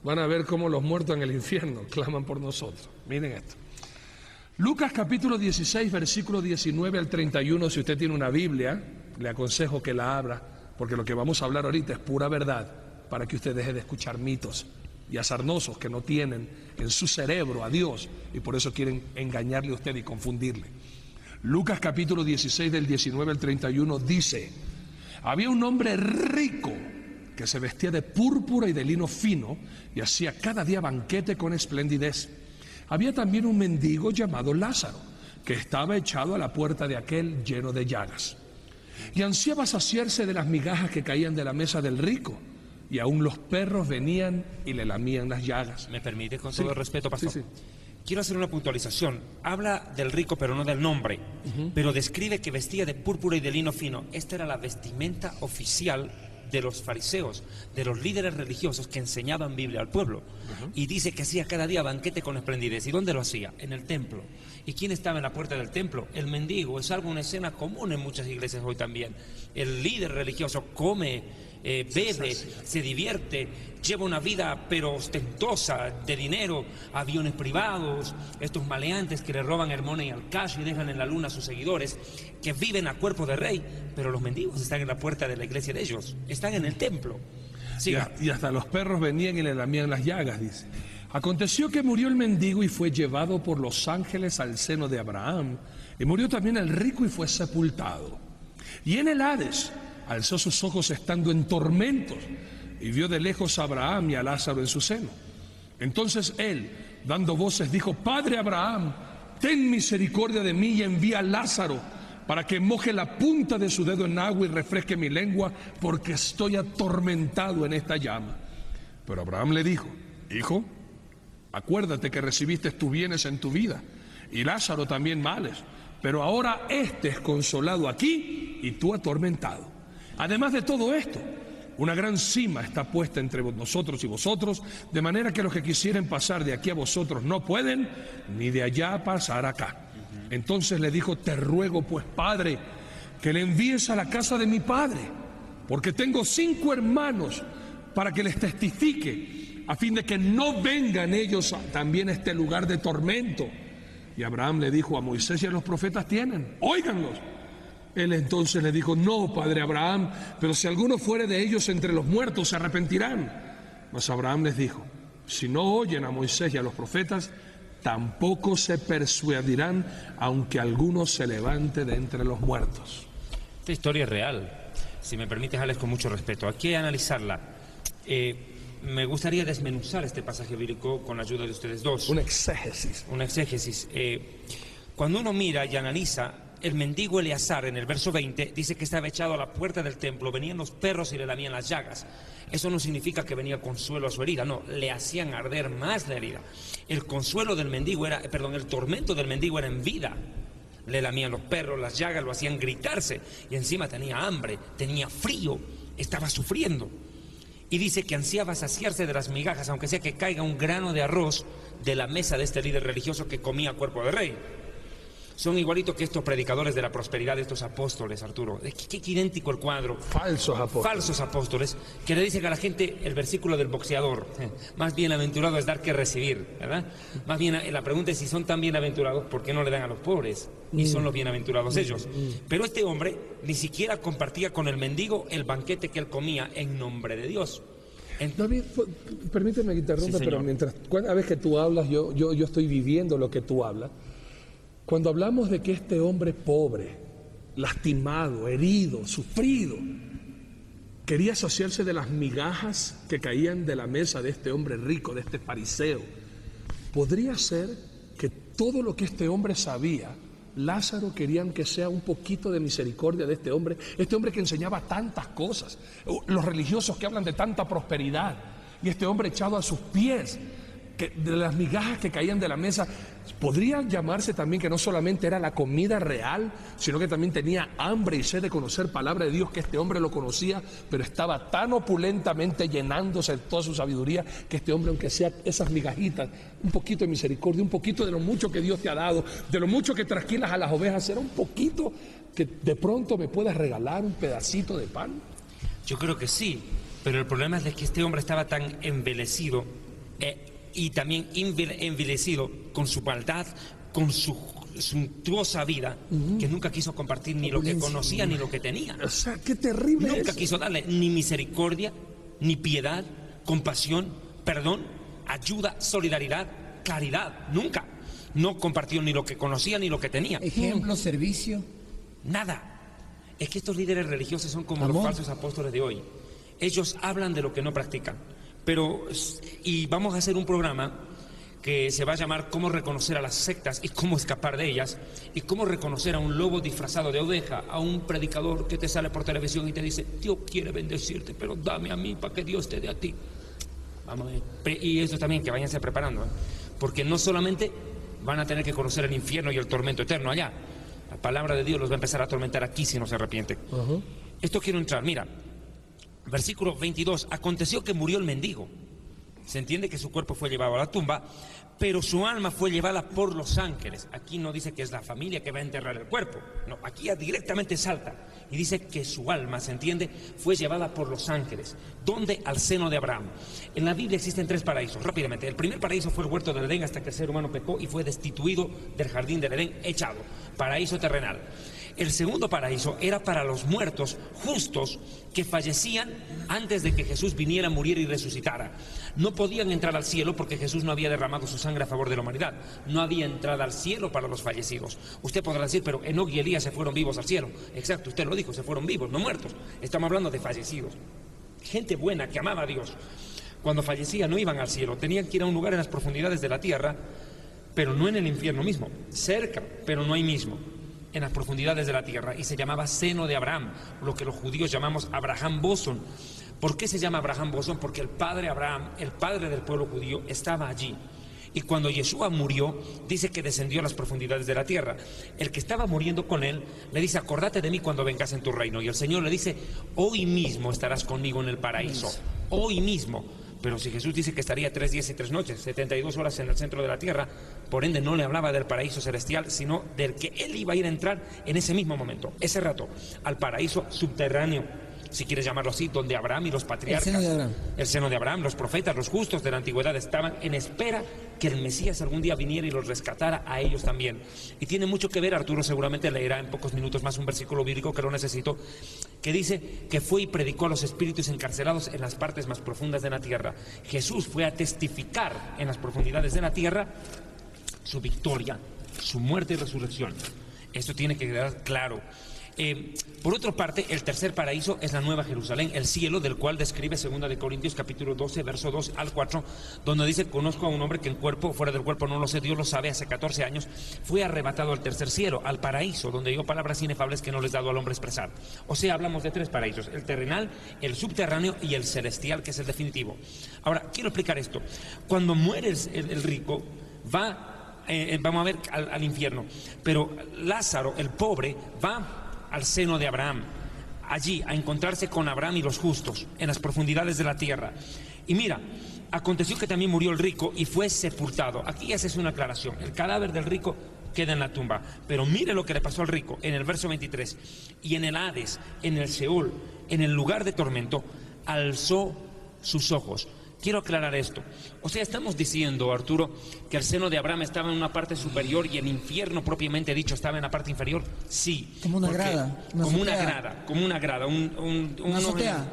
van a ver cómo los muertos en el infierno claman por nosotros. Miren esto. Lucas capítulo 16, versículo 19 al 31, si usted tiene una Biblia, le aconsejo que la abra, porque lo que vamos a hablar ahorita es pura verdad, para que usted deje de escuchar mitos y azarnosos que no tienen en su cerebro a Dios, y por eso quieren engañarle a usted y confundirle. Lucas capítulo 16, del 19 al 31, dice: había un hombre rico que se vestía de púrpura y de lino fino y hacía cada día banquete con esplendidez. Había también un mendigo llamado Lázaro, que estaba echado a la puerta de aquel lleno de llagas, y ansiaba saciarse de las migajas que caían de la mesa del rico, y aún los perros venían y le lamían las llagas. ¿Me permite, con todo el respeto, pastor? Sí. Quiero hacer una puntualización. Habla del rico, pero no del nombre, pero describe que vestía de púrpura y de lino fino. Esta era la vestimenta oficial de los fariseos, de los líderes religiosos que enseñaban Biblia al pueblo. Y dice que hacía cada día banquete con esplendidez. ¿Y dónde lo hacía? En el templo. ¿Y quién estaba en la puerta del templo? El mendigo. Es una escena común en muchas iglesias hoy también. El líder religioso come, bebe, se divierte, lleva una vida pero ostentosa, de dinero, aviones privados, estos maleantes que le roban el money al cash y dejan en la luna a sus seguidores, que viven a cuerpo de rey, pero los mendigos están en la puerta de la iglesia de ellos, están en el templo. Y hasta los perros venían y le lamían las llagas, dice. Aconteció que murió el mendigo y fue llevado por los ángeles al seno de Abraham, y murió también el rico y fue sepultado. Y en el Hades alzó sus ojos estando en tormentos y vio de lejos a Abraham y a Lázaro en su seno. Entonces él, dando voces, dijo: Padre Abraham, ten misericordia de mí y envía a Lázaro para que moje la punta de su dedo en agua y refresque mi lengua, porque estoy atormentado en esta llama. Pero Abraham le dijo: Hijo, acuérdate que recibiste tus bienes en tu vida, y Lázaro también males, pero ahora éste es consolado aquí y tú atormentado. Además de todo esto, una gran cima está puesta entre nosotros y vosotros, de manera que los que quisieren pasar de aquí a vosotros no pueden, ni de allá pasar acá. Entonces le dijo: te ruego pues, Padre, que le envíes a la casa de mi padre, porque tengo 5 hermanos, para que les testifique, a fin de que no vengan ellos también a este lugar de tormento. Y Abraham le dijo: a Moisés y a los profetas tienen, óiganlos. Él entonces le dijo: no, padre Abraham, pero si alguno fuere de ellos entre los muertos, se arrepentirán. Mas Abraham les dijo: si no oyen a Moisés y a los profetas, tampoco se persuadirán, aunque alguno se levante de entre los muertos. Esta historia es real. Si me permites, Alex, con mucho respeto, aquí hay que analizarla. Me gustaría desmenuzar este pasaje bíblico con la ayuda de ustedes dos. Un exégesis. Un exégesis. Cuando uno mira y analiza, el mendigo Eleazar, en el verso 20, dice que estaba echado a la puerta del templo, venían los perros y le lamían las llagas. Eso no significa que venía consuelo a su herida, no, le hacían arder más la herida. El consuelo del mendigo era, el tormento del mendigo era en vida. Le lamían los perros, las llagas, lo hacían gritarse, y encima tenía hambre, tenía frío, estaba sufriendo. Y dice que ansiaba saciarse de las migajas, aunque sea que caiga un grano de arroz de la mesa de este líder religioso que comía cuerpo de rey. Son igualitos que estos predicadores de la prosperidad, de estos apóstoles, Arturo. Qué idéntico el cuadro. Falsos apóstoles. Falsos apóstoles, que le dicen a la gente el versículo del boxeador. Más bienaventurado es dar que recibir, ¿verdad? Más bien, la pregunta es si son tan bienaventurados, ¿por qué no le dan a los pobres? Y son los bienaventurados ellos. Pero este hombre ni siquiera compartía con el mendigo el banquete que él comía en nombre de Dios. David, permíteme que interrumpa, sí, pero mientras cada vez que tú hablas, yo estoy viviendo lo que tú hablas. Cuando hablamos de que este hombre pobre, lastimado, herido, sufrido, quería asociarse de las migajas que caían de la mesa de este hombre rico, de este fariseo, podría ser que todo lo que este hombre sabía, Lázaro querían que sea un poquito de misericordia de este hombre que enseñaba tantas cosas, los religiosos que hablan de tanta prosperidad, y este hombre echado a sus pies, de las migajas que caían de la mesa. Podría llamarse también que no solamente era la comida real, sino que también tenía hambre y sed de conocer palabra de Dios, que este hombre lo conocía, pero estaba tan opulentamente llenándose de toda su sabiduría, que este hombre, aunque sea esas migajitas, un poquito de misericordia, un poquito de lo mucho que Dios te ha dado, de lo mucho que trasquilas a las ovejas, será un poquito que de pronto me puedas regalar un pedacito de pan. Yo creo que sí, pero el problema es de que este hombre estaba tan envilecido y también envilecido con su maldad, con su suntuosa vida, que nunca quiso compartir ni lo que conocía ni lo que tenía. O sea, qué terrible. Nunca quiso darle ni misericordia, ni piedad, compasión, perdón, ayuda, solidaridad, caridad. Nunca. No compartió ni lo que conocía ni lo que tenía. Ejemplo, servicio. Nada. Es que estos líderes religiosos son como los falsos apóstoles de hoy. Ellos hablan de lo que no practican. Y vamos a hacer un programa que se va a llamar Cómo reconocer a las sectas y cómo escapar de ellas, y cómo reconocer a un lobo disfrazado de oveja, a un predicador que te sale por televisión y te dice: Dios quiere bendecirte, pero dame a mí para que Dios te dé a ti. Vamos a ver. Y eso también, que váyanse preparando, porque no solamente van a tener que conocer el infierno y el tormento eterno allá, la palabra de Dios los va a empezar a atormentar aquí si no se arrepienten. Esto quiero entrar, mira. Versículo 22, aconteció que murió el mendigo. Se entiende que su cuerpo fue llevado a la tumba, pero su alma fue llevada por los ángeles. Aquí no dice que es la familia que va a enterrar el cuerpo, no, aquí ya directamente salta y dice que su alma, se entiende, fue llevada por los ángeles. ¿Dónde? Al seno de Abraham. En la Biblia existen 3 paraísos, rápidamente. El primer paraíso fue el huerto del Edén, hasta que el ser humano pecó y fue destituido del jardín del Edén, echado. Paraíso terrenal. El segundo paraíso era para los muertos justos que fallecían antes de que Jesús viniera a morir y resucitara. No podían entrar al cielo porque Jesús no había derramado su sangre a favor de la humanidad. No había entrada al cielo para los fallecidos. Usted podrá decir, pero Enoc y Elías se fueron vivos al cielo. Exacto, usted lo dijo, se fueron vivos, no muertos. Estamos hablando de fallecidos. Gente buena que amaba a Dios. Cuando fallecía no iban al cielo, tenían que ir a un lugar en las profundidades de la tierra, pero no en el infierno mismo. Cerca, pero no ahí mismo, en las profundidades de la tierra, y se llamaba seno de Abraham, lo que los judíos llamamos Abraham Boson. ¿Por qué se llama Abraham Boson? Porque el padre Abraham, el padre del pueblo judío, estaba allí. Y cuando Yeshua murió, dice que descendió a las profundidades de la tierra. El que estaba muriendo con él le dice: acordate de mí cuando vengas en tu reino. Y el Señor le dice: hoy mismo estarás conmigo en el paraíso. Hoy mismo. Pero si Jesús dice que estaría 3 días y 3 noches, 72 horas en el centro de la tierra, por ende no le hablaba del paraíso celestial, sino del que él iba a ir a entrar en ese mismo momento, ese rato, al paraíso subterráneo, si quieres llamarlo así, donde Abraham y los patriarcas, el seno de Abraham, los profetas, los justos de la antigüedad estaban en espera que el Mesías algún día viniera y los rescatara a ellos también. Y tiene mucho que ver, Arturo seguramente leerá en pocos minutos más un versículo bíblico que lo necesito, que dice que fue y predicó a los espíritus encarcelados en las partes más profundas de la tierra. Jesús fue a testificar en las profundidades de la tierra su victoria, su muerte y resurrección. Esto tiene que quedar claro. Por otra parte, el tercer paraíso es la Nueva Jerusalén, el cielo, del cual describe 2 de Corintios capítulo 12, verso 2 al 4, donde dice: conozco a un hombre que en cuerpo o fuera del cuerpo, no lo sé, Dios lo sabe, hace 14 años fue arrebatado al tercer cielo, al paraíso, donde dio palabras inefables que no les dado al hombre expresar. O sea, hablamos de 3 paraísos: el terrenal, el subterráneo y el celestial, que es el definitivo. Ahora, quiero explicar esto. Cuando muere el rico, vamos a ver al infierno, pero Lázaro, el pobre, va al seno de Abraham, allí a encontrarse con Abraham y los justos en las profundidades de la tierra. Y mira, aconteció que también murió el rico y fue sepultado. Aquí ya se hace una aclaración: el cadáver del rico queda en la tumba. Pero mire lo que le pasó al rico en el verso 23. Y en el Hades, en el Seol, en el lugar de tormento, alzó sus ojos. Quiero aclarar esto. O sea, estamos diciendo, Arturo, que el seno de Abraham estaba en una parte superior y el infierno propiamente dicho estaba en la parte inferior. Sí. Como una grada. Como una grada. Una azotea.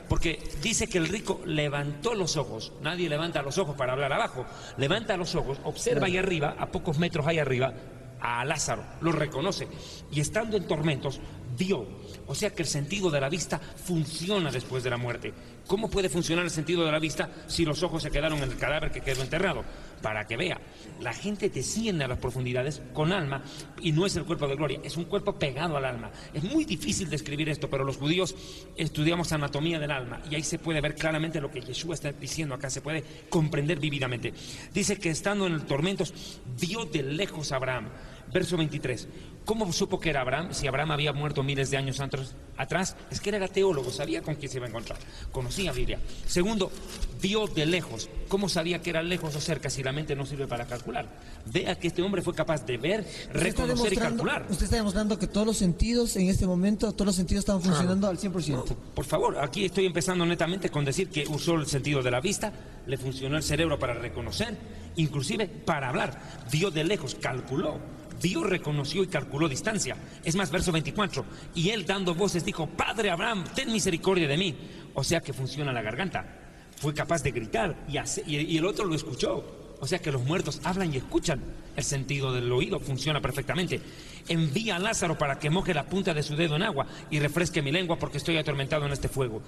Porque dice que el rico levantó los ojos. Nadie levanta los ojos para hablar abajo. Levanta los ojos, observa ahí arriba, a pocos metros ahí arriba, a Lázaro. Lo reconoce. Y estando en tormentos, vio. O sea que el sentido de la vista funciona después de la muerte. ¿Cómo puede funcionar el sentido de la vista si los ojos se quedaron en el cadáver que quedó enterrado? Para que vea, la gente desciende a las profundidades con alma y no es el cuerpo de gloria, es un cuerpo pegado al alma. Es muy difícil describir esto, pero los judíos estudiamos anatomía del alma y ahí se puede ver claramente lo que Yeshua está diciendo acá, se puede comprender vívidamente. Dice que estando en tormentos, vio de lejos a Abraham. Verso 23. ¿Cómo supo que era Abraham? Si Abraham había muerto miles de años atrás, es que era teólogo, sabía con quién se iba a encontrar, conocía Biblia. Segundo, vio de lejos. ¿Cómo sabía que era lejos o cerca si la mente no sirve para calcular? Vea que este hombre fue capaz de ver, reconocer y calcular. Usted está demostrando que todos los sentidos en este momento, todos los sentidos estaban funcionando al 100%. No, por favor, aquí estoy empezando netamente con decir que usó el sentido de la vista, le funcionó el cerebro para reconocer, inclusive para hablar. Vio de lejos, calculó. Vio, reconoció y calculó distancia. Es más, verso 24. Y él dando voces dijo, Padre Abraham, ten misericordia de mí. O sea que funciona la garganta. Fue capaz de gritar y el otro lo escuchó. O sea que los muertos hablan y escuchan. El sentido del oído funciona perfectamente. Envía a Lázaro para que moje la punta de su dedo en agua y refresque mi lengua porque estoy atormentado en este fuego.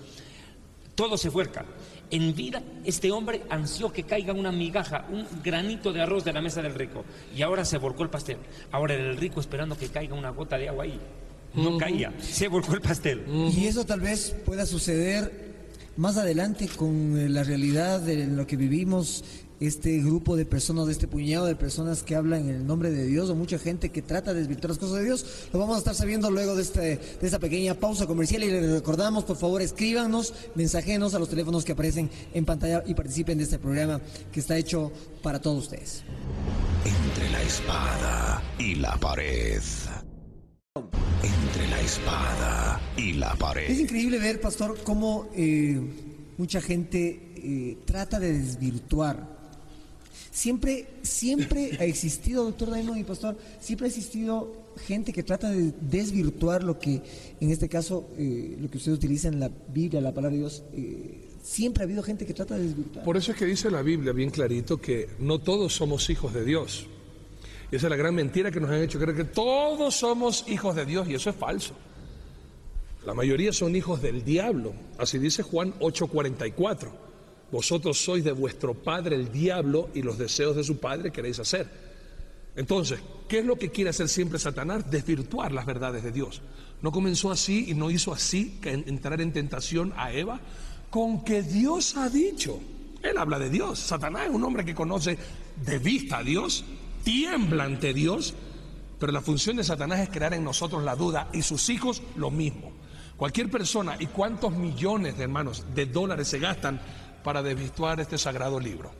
Todo se vuelca. En vida, este hombre ansió que caiga una migaja, un granito de arroz de la mesa del rico. Y ahora se volcó el pastel. Ahora era el rico esperando que caiga una gota de agua ahí. No caía, se volcó el pastel. Y eso tal vez pueda suceder más adelante con la realidad de lo que vivimos, este grupo de personas, de este puñado de personas que hablan en el nombre de Dios, o mucha gente que trata de desvirtuar las cosas de Dios. Lo vamos a estar sabiendo luego de esta pequeña pausa comercial y les recordamos, por favor, escríbanos, mensajenos a los teléfonos que aparecen en pantalla y participen de este programa que está hecho para todos ustedes. Entre la espada y la pared. Entre la espada y la pared. Es increíble ver, pastor, cómo mucha gente trata de desvirtuar. Siempre ha existido, doctor Daimon y pastor, siempre ha existido gente que trata de desvirtuar lo que, en este caso, lo que usted utiliza en la Biblia, la palabra de Dios. Siempre ha habido gente que trata de desvirtuar. Por eso es que dice la Biblia bien clarito que no todos somos hijos de Dios. Y esa es la gran mentira que nos han hecho creer, que todos somos hijos de Dios, y eso es falso. La mayoría son hijos del diablo. Así dice Juan 8:44. Vosotros sois de vuestro padre el diablo y los deseos de su padre queréis hacer. Entonces, ¿qué es lo que quiere hacer siempre Satanás? Desvirtuar las verdades de Dios. No comenzó así y no hizo así que entrar en tentación a Eva, con que Dios ha dicho. Él habla de Dios. Satanás es un hombre que conoce de vista a Dios, tiembla ante Dios, pero la función de Satanás es crear en nosotros la duda, y sus hijos lo mismo. Cualquier persona, ¿y cuántos millones de hermanos de dólares se gastan para desvirtuar este sagrado libro?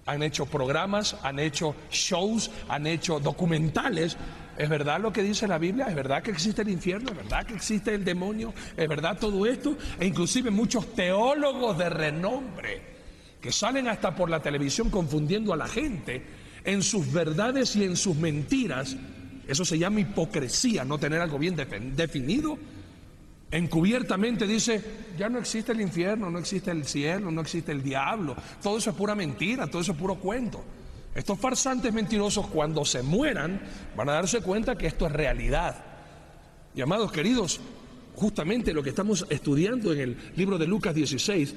Han hecho programas, han hecho shows, han hecho documentales. ¿Es verdad lo que dice la Biblia? ¿Es verdad que existe el infierno? ¿Es verdad que existe el demonio? ¿Es verdad todo esto? E inclusive muchos teólogos de renombre que salen hasta por la televisión confundiendo a la gente en sus verdades y en sus mentiras. Eso se llama hipocresía, no tener algo bien definido. Encubiertamente dice, ya no existe el infierno, no existe el cielo, no existe el diablo. Todo eso es pura mentira, todo eso es puro cuento. Estos farsantes mentirosos, cuando se mueran, van a darse cuenta que esto es realidad. Y amados queridos, justamente lo que estamos estudiando en el libro de Lucas 16,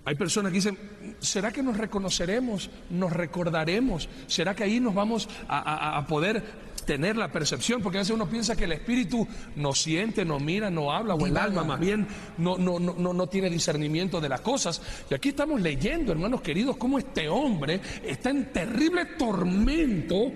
hay personas que dicen, ¿será que nos reconoceremos, nos recordaremos? ¿Será que ahí nos vamos a poder tener la percepción? Porque a veces uno piensa que el espíritu no siente, no mira, no habla, o el alma más bien no tiene discernimiento de las cosas. Y aquí estamos leyendo, hermanos queridos, cómo este hombre está en terrible tormento,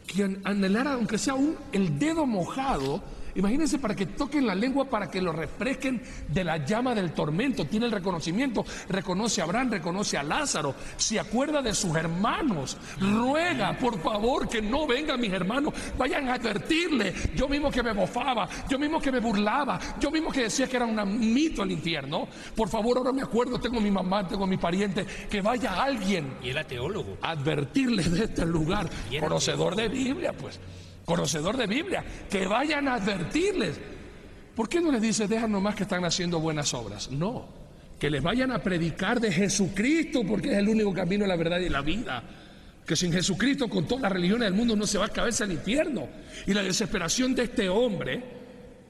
que anhelara, aunque sea el dedo mojado Imagínense, para que toquen la lengua, para que lo refresquen de la llama del tormento. Tiene el reconocimiento, reconoce a Abraham, reconoce a Lázaro, se acuerda de sus hermanos, ruega por favor que no vengan mis hermanos, vayan a advertirle. Yo mismo que me bofaba, yo mismo que me burlaba, yo mismo que decía que era un mito el infierno, por favor, ahora me acuerdo, tengo mi mamá, tengo mi pariente, que vaya alguien. Y era teólogo. A advertirles de este lugar, conocedor de Biblia, pues. Conocedor de Biblia, que vayan a advertirles. ¿Por qué no les dice, dejan nomás que están haciendo buenas obras? No, que les vayan a predicar de Jesucristo, porque es el único camino, la verdad y la vida. Que sin Jesucristo, con todas las religiones del mundo, no se va a caerse al infierno. Y la desesperación de este hombre,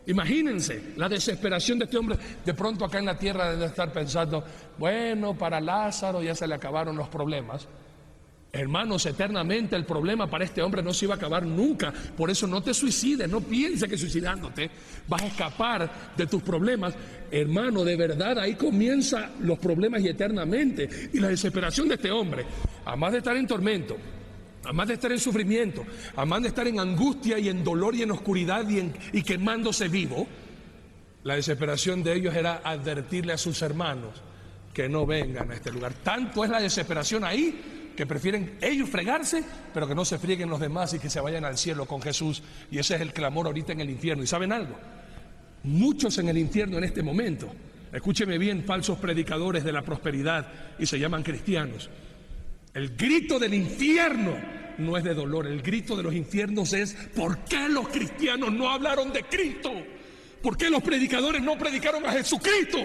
imagínense, la desesperación de este hombre, de pronto acá en la tierra debe estar pensando, bueno, para Lázaro ya se le acabaron los problemas. Hermanos, eternamente el problema para este hombre no se iba a acabar nunca. Por eso no te suicides, no pienses que suicidándote vas a escapar de tus problemas. Hermano, de verdad, ahí comienzan los problemas y eternamente. Y la desesperación de este hombre, además de estar en tormento, además de estar en sufrimiento, además de estar en angustia y en dolor y en oscuridad y quemándose vivo, la desesperación de ellos era advertirle a sus hermanos que no vengan a este lugar. Tanto es la desesperación ahí que prefieren ellos fregarse, pero que no se frieguen los demás y que se vayan al cielo con Jesús. Y ese es el clamor ahorita en el infierno. ¿Y saben algo? Muchos en el infierno en este momento, escúcheme bien, falsos predicadores de la prosperidad, y se llaman cristianos. El grito del infierno no es de dolor, el grito de los infiernos es: ¿por qué los cristianos no hablaron de Cristo? ¿Por qué los predicadores no predicaron a Jesucristo?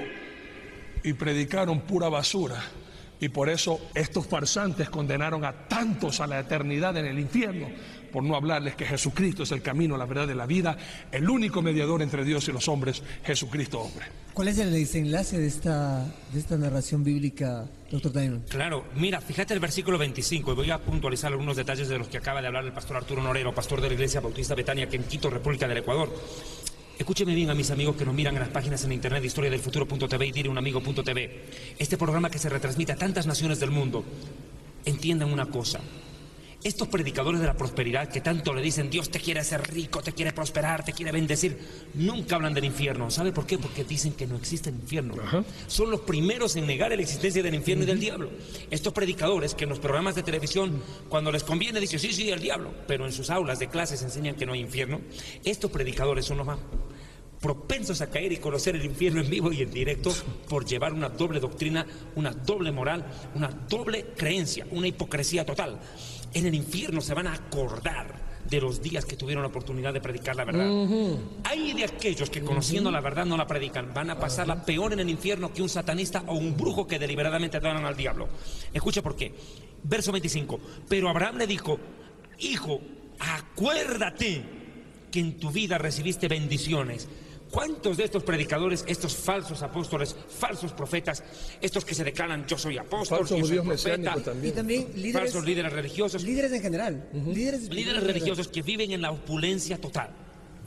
Y predicaron pura basura. Y por eso estos farsantes condenaron a tantos a la eternidad en el infierno, por no hablarles que Jesucristo es el camino, la verdad y la vida, el único mediador entre Dios y los hombres, Jesucristo hombre. ¿Cuál es el desenlace de esta narración bíblica, doctor Diamond? Claro, mira, fíjate el versículo 25, y voy a puntualizar algunos detalles de los que acaba de hablar el pastor Arturo Norero, pastor de la Iglesia Bautista Betania, aquí en Quito, República del Ecuador. Escúcheme bien a mis amigos que nos miran en las páginas en internet de historiadelfuturo.tv y direunamigo.tv. Este programa que se retransmite a tantas naciones del mundo, entiendan una cosa. Estos predicadores de la prosperidad que tanto le dicen Dios te quiere hacer rico, te quiere prosperar, te quiere bendecir, nunca hablan del infierno. ¿Sabe por qué? Porque dicen que no existe el infierno. Son los primeros en negar la existencia del infierno y del diablo. Estos predicadores que en los programas de televisión, cuando les conviene, dicen sí, el diablo, pero en sus aulas de clases enseñan que no hay infierno. Estos predicadores son los más propensos a caer y conocer el infierno en vivo y en directo por llevar una doble doctrina, una doble moral, una doble creencia, una hipocresía total. En el infierno se van a acordar de los días que tuvieron la oportunidad de predicar la verdad. Hay de aquellos que conociendo la verdad no la predican, van a pasarla peor en el infierno que un satanista o un brujo que deliberadamente adoran al diablo. Escucha por qué. Verso 25. Pero Abraham le dijo: hijo, acuérdate que en tu vida recibiste bendiciones. ¿Cuántos de estos predicadores, estos falsos apóstoles, falsos profetas, estos que se declaran yo soy apóstol, yo soy profeta, y también líderes, falsos líderes religiosos, líderes en general, líderes religiosos que viven en la opulencia total,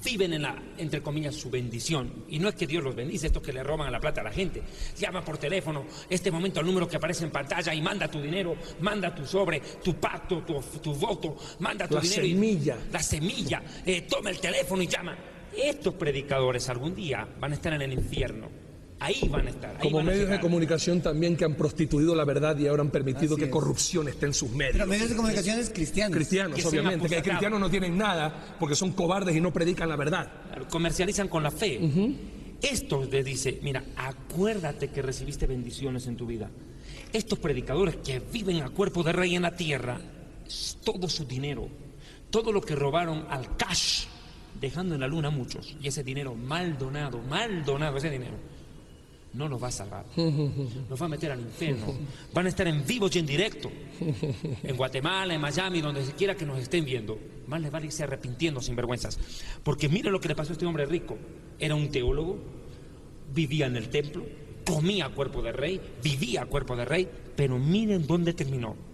viven en la, entre comillas, su bendición? Y no es que Dios los bendice, estos que le roban la plata a la gente. Llama por teléfono, este momento al número que aparece en pantalla y manda tu dinero, manda tu sobre, tu pacto, tu voto, manda tu dinero. La semilla, toma el teléfono y llama. Estos predicadores algún día van a estar en el infierno. Ahí van a estar. Como medios de comunicación también que han prostituido la verdad y ahora han permitido que corrupción esté en sus medios. Pero medios de comunicación cristianos. Cristianos, obviamente. Que cristianos no tienen nada porque son cobardes y no predican la verdad. Comercializan con la fe. Estos les dice, mira, acuérdate que recibiste bendiciones en tu vida. Estos predicadores que viven a cuerpo de rey en la tierra, todo su dinero, todo lo que robaron al cash, dejando en la luna a muchos, y ese dinero mal donado ese dinero, no los va a salvar, los va a meter al infierno. Van a estar en vivos y en directo, en Guatemala, en Miami, donde quiera que nos estén viendo. Más les vale irse arrepintiendo sin vergüenzas, porque mira lo que le pasó a este hombre rico. Era un teólogo, vivía en el templo, comía a cuerpo de rey, vivía a cuerpo de rey, pero miren dónde terminó.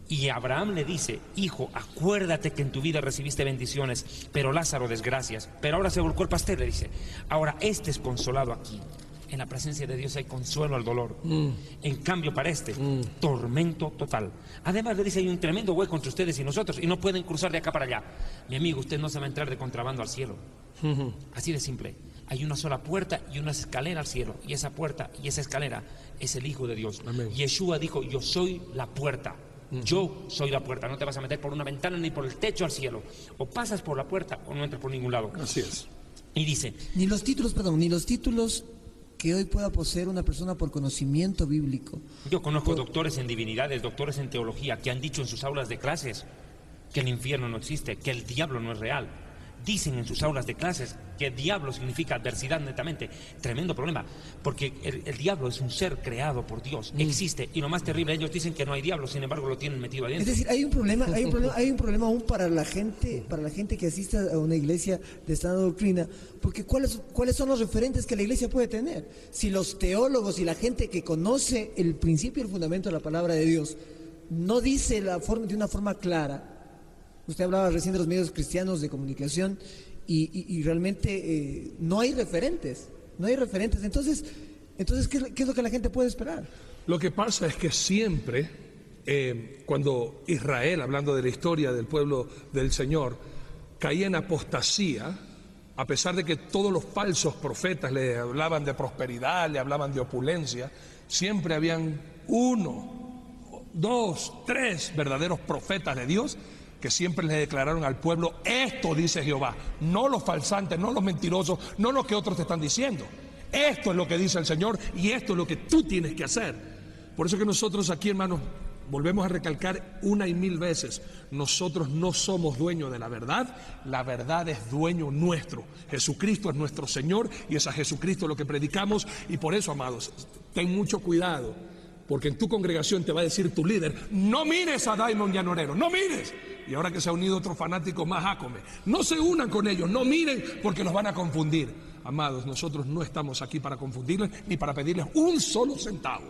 Y Abraham le dice: hijo, acuérdate que en tu vida recibiste bendiciones, pero Lázaro desgracias. Pero ahora se volcó el pastel, le dice. Ahora este es consolado aquí, En la presencia de Dios hay consuelo al dolor. En cambio, para tormento total. Además, le dice, hay un tremendo hueco entre ustedes y nosotros y no pueden cruzar de acá para allá. Mi amigo, usted no se va a entrar de contrabando al cielo. Así de simple. Hay una sola puerta y una escalera al cielo. Y esa puerta y esa escalera es el Hijo de Dios. Amén. Yeshua dijo, yo soy la puerta. Yo soy la puerta. No te vas a meter por una ventana ni por el techo al cielo. O pasas por la puerta o no entras por ningún lado. Así es. Y dice, ni los títulos que hoy pueda poseer una persona por conocimiento bíblico. Yo conozco doctores en divinidades, doctores en teología, que han dicho en sus aulas de clases que el infierno no existe, que el diablo no es real. Dicen en sus aulas de clases que el diablo significa adversidad netamente. Tremendo problema, porque el diablo es un ser creado por Dios, existe, y lo más terrible, ellos dicen que no hay diablo, sin embargo lo tienen metido adentro. Es decir, hay un problema aún para la gente que asiste a una iglesia de sana doctrina, porque ¿cuáles son los referentes que la iglesia puede tener? Si los teólogos y la gente que conoce el principio y el fundamento de la palabra de Dios no dice de una forma clara. Usted hablaba recién de los medios cristianos de comunicación y realmente no hay referentes. Entonces ¿qué es lo que la gente puede esperar? Lo que pasa es que siempre, cuando Israel, hablando de la historia del pueblo del Señor, caía en apostasía, a pesar de que todos los falsos profetas le hablaban de prosperidad, le hablaban de opulencia, siempre habían 1, 2, 3 verdaderos profetas de Dios que siempre le declararon al pueblo, esto dice Jehová, no los falsantes, no los mentirosos, no lo que otros te están diciendo. Esto es lo que dice el Señor y esto es lo que tú tienes que hacer. Por eso que nosotros aquí, hermanos, volvemos a recalcar 1 y 1000 veces, nosotros no somos dueños de la verdad es dueño nuestro. Jesucristo es nuestro Señor y es a Jesucristo lo que predicamos, y por eso, amados, ten mucho cuidado, porque en tu congregación te va a decir tu líder, no mires a Daimon Llanorero, no mires. Y ahora que se ha unido otro fanático más, Jácome, no se unan con ellos, no miren porque los van a confundir. Amados, nosotros no estamos aquí para confundirles ni para pedirles un solo centavo.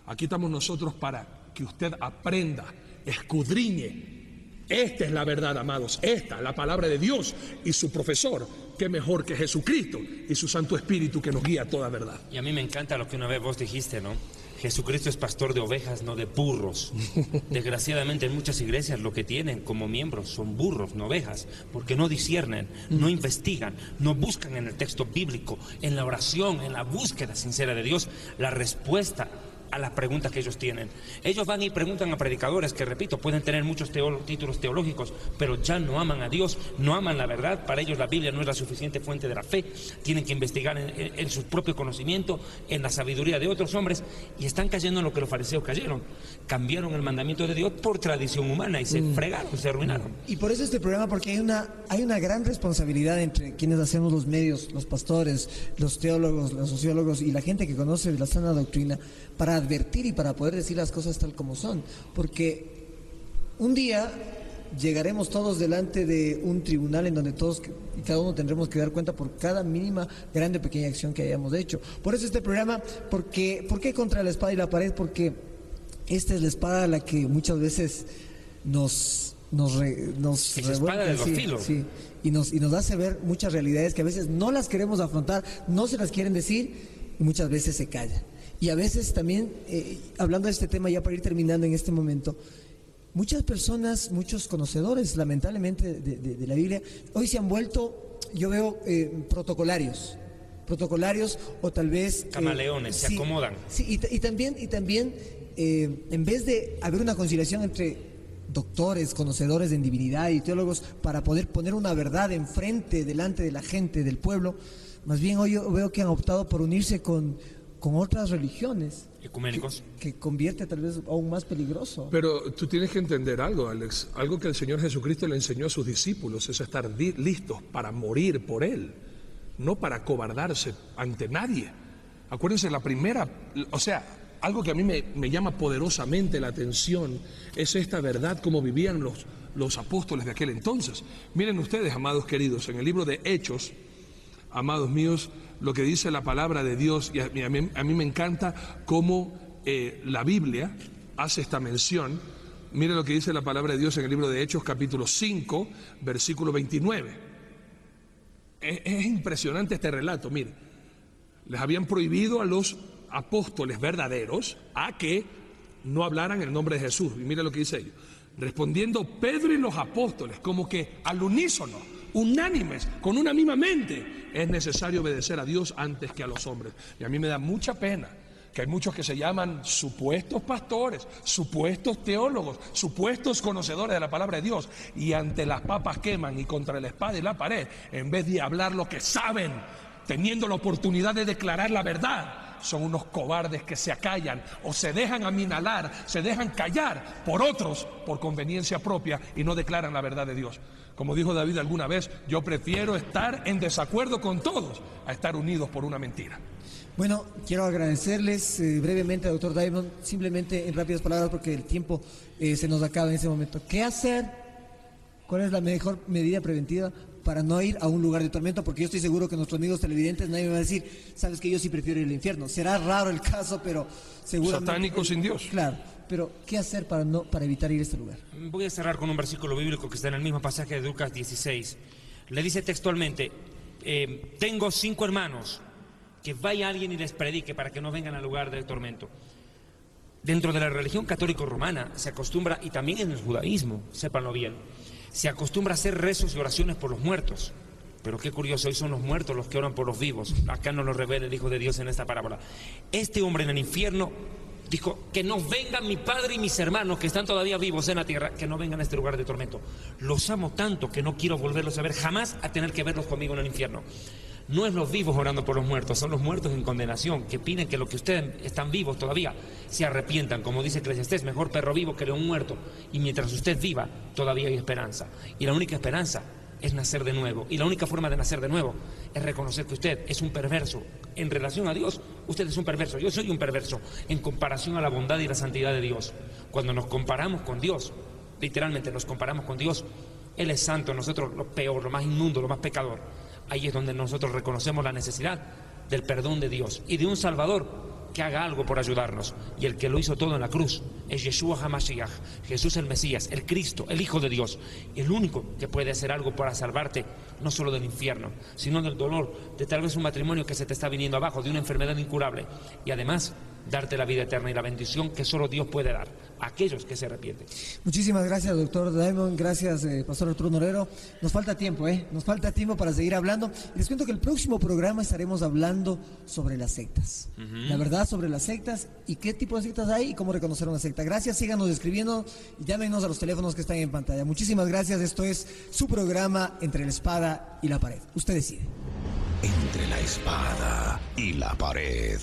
Aquí estamos nosotros para que usted aprenda, escudriñe. Esta es la verdad, amados, la palabra de Dios, y su profesor, qué mejor que Jesucristo y su Santo Espíritu que nos guía a toda verdad. Y a mí me encanta lo que una vez vos dijiste, ¿no? Jesucristo es pastor de ovejas, no de burros. Desgraciadamente en muchas iglesias lo que tienen como miembros son burros, no ovejas, porque no disciernen, no investigan, no buscan en el texto bíblico, en la oración, en la búsqueda sincera de Dios, la respuesta a las preguntas que ellos tienen. Ellos van y preguntan a predicadores que, repito, pueden tener muchos títulos teológicos, pero ya no aman a Dios, no aman la verdad. Para ellos la Biblia no es la suficiente fuente de la fe. Tienen que investigar en su propio conocimiento, en la sabiduría de otros hombres, y están cayendo en lo que los fariseos cayeron. Cambiaron el mandamiento de Dios por tradición humana y se fregaron, se arruinaron. Y por eso este programa, porque hay una gran responsabilidad entre quienes hacemos los medios, los pastores, los teólogos, los sociólogos y la gente que conoce la sana doctrina, para advertir y para poder decir las cosas tal como son, porque un día llegaremos todos delante de un tribunal en donde todos y cada uno tendremos que dar cuenta por cada mínima, grande o pequeña acción que hayamos hecho. Por eso este programa, ¿por qué contra la espada y la pared? Porque esta es la espada a la que muchas veces nos espada de dos filos. Sí, y nos hace ver muchas realidades que a veces no las queremos afrontar, no se las quieren decir y muchas veces se callan. Y a veces también, hablando de este tema ya para ir terminando en este momento, muchas personas, muchos conocedores lamentablemente de la Biblia, hoy se han vuelto, yo veo, protocolarios o tal vez... camaleones, se acomodan. Sí, y también en vez de haber una conciliación entre doctores, conocedores de divinidad y teólogos para poder poner una verdad enfrente, delante de la gente, del pueblo, más bien hoy yo veo que han optado por unirse con otras religiones. Ecuménicos. Que convierte tal vez aún más peligroso. Pero tú tienes que entender algo, Alex. Algo que el Señor Jesucristo le enseñó a sus discípulos es estar listos para morir por Él, no para acobardarse ante nadie. Acuérdense, algo que a mí me llama poderosamente la atención es esta verdad como vivían los apóstoles de aquel entonces. Miren ustedes, amados queridos, en el libro de Hechos, amados míos, lo que dice la palabra de Dios, y a mí me encanta cómo la Biblia hace esta mención. Mire lo que dice la palabra de Dios en el libro de Hechos, capítulo 5, versículo 29. Es impresionante este relato, mire. Les habían prohibido a los apóstoles verdaderos a que no hablaran el nombre de Jesús. Y mira lo que dice ellos. Respondiendo Pedro y los apóstoles, como que al unísono, unánimes, con una misma mente, es necesario obedecer a Dios antes que a los hombres. Y a mí me da mucha pena que hay muchos que se llaman supuestos pastores, supuestos teólogos, supuestos conocedores de la palabra de Dios, y ante las papas queman y contra la espada y la pared, en vez de hablar lo que saben, teniendo la oportunidad de declarar la verdad, son unos cobardes que se acallan o se dejan aminalar, se dejan callar por otros por conveniencia propia y no declaran la verdad de Dios. Como dijo David alguna vez, yo prefiero estar en desacuerdo con todos a estar unidos por una mentira. Bueno, quiero agradecerles brevemente al doctor Diamond, simplemente en rápidas palabras porque el tiempo se nos acaba en ese momento. ¿Qué hacer? ¿Cuál es la mejor medida preventiva para no ir a un lugar de tormento? Porque yo estoy seguro que nuestros amigos televidentes, nadie me va a decir, sabes que yo sí prefiero ir al infierno. Será raro el caso, pero seguramente... Satánico sin Dios. Claro, pero ¿qué hacer para evitar ir a este lugar? Voy a cerrar con un versículo bíblico que está en el mismo pasaje de Lucas 16. Le dice textualmente, tengo 5 hermanos, que vaya alguien y les predique para que no vengan al lugar del tormento. Dentro de la religión católico-romana se acostumbra, y también en el judaísmo, sépanlo bien, se acostumbra a hacer rezos y oraciones por los muertos. Pero qué curioso, hoy son los muertos los que oran por los vivos. Acá nos lo revela el Hijo de Dios en esta parábola. Este hombre en el infierno dijo, que no vengan mi padre y mis hermanos que están todavía vivos en la tierra, que no vengan a este lugar de tormento. Los amo tanto que no quiero volverlos a ver jamás, a tener que verlos conmigo en el infierno. No es los vivos orando por los muertos, son los muertos en condenación, que piden que los que ustedes están vivos todavía se arrepientan. Como dice Eclesiastés, mejor perro vivo que león muerto. Y mientras usted viva, todavía hay esperanza. Y la única esperanza es nacer de nuevo. Y la única forma de nacer de nuevo es reconocer que usted es un perverso. En relación a Dios, usted es un perverso. Yo soy un perverso en comparación a la bondad y la santidad de Dios. Cuando nos comparamos con Dios, literalmente nos comparamos con Dios, Él es santo, nosotros lo peor, lo más inmundo, lo más pecador. Ahí es donde nosotros reconocemos la necesidad del perdón de Dios y de un Salvador que haga algo por ayudarnos. Y el que lo hizo todo en la cruz es Yeshua HaMashiach, Jesús el Mesías, el Cristo, el Hijo de Dios. El único que puede hacer algo para salvarte, no solo del infierno, sino del dolor, de tal vez un matrimonio que se te está viniendo abajo, de una enfermedad incurable. Y además, darte la vida eterna y la bendición que solo Dios puede dar a aquellos que se arrepienten. Muchísimas gracias, doctor Diamond. Gracias, pastor Arturo Norero. Nos falta tiempo, Nos falta tiempo para seguir hablando. Les cuento que el próximo programa estaremos hablando sobre las sectas. La verdad sobre las sectas y qué tipo de sectas hay y cómo reconocer una secta. Gracias, síganos escribiendo y llámenos a los teléfonos que están en pantalla. Muchísimas gracias. Esto es su programa Entre la Espada y la Pared. Usted decide. Entre la espada y la pared.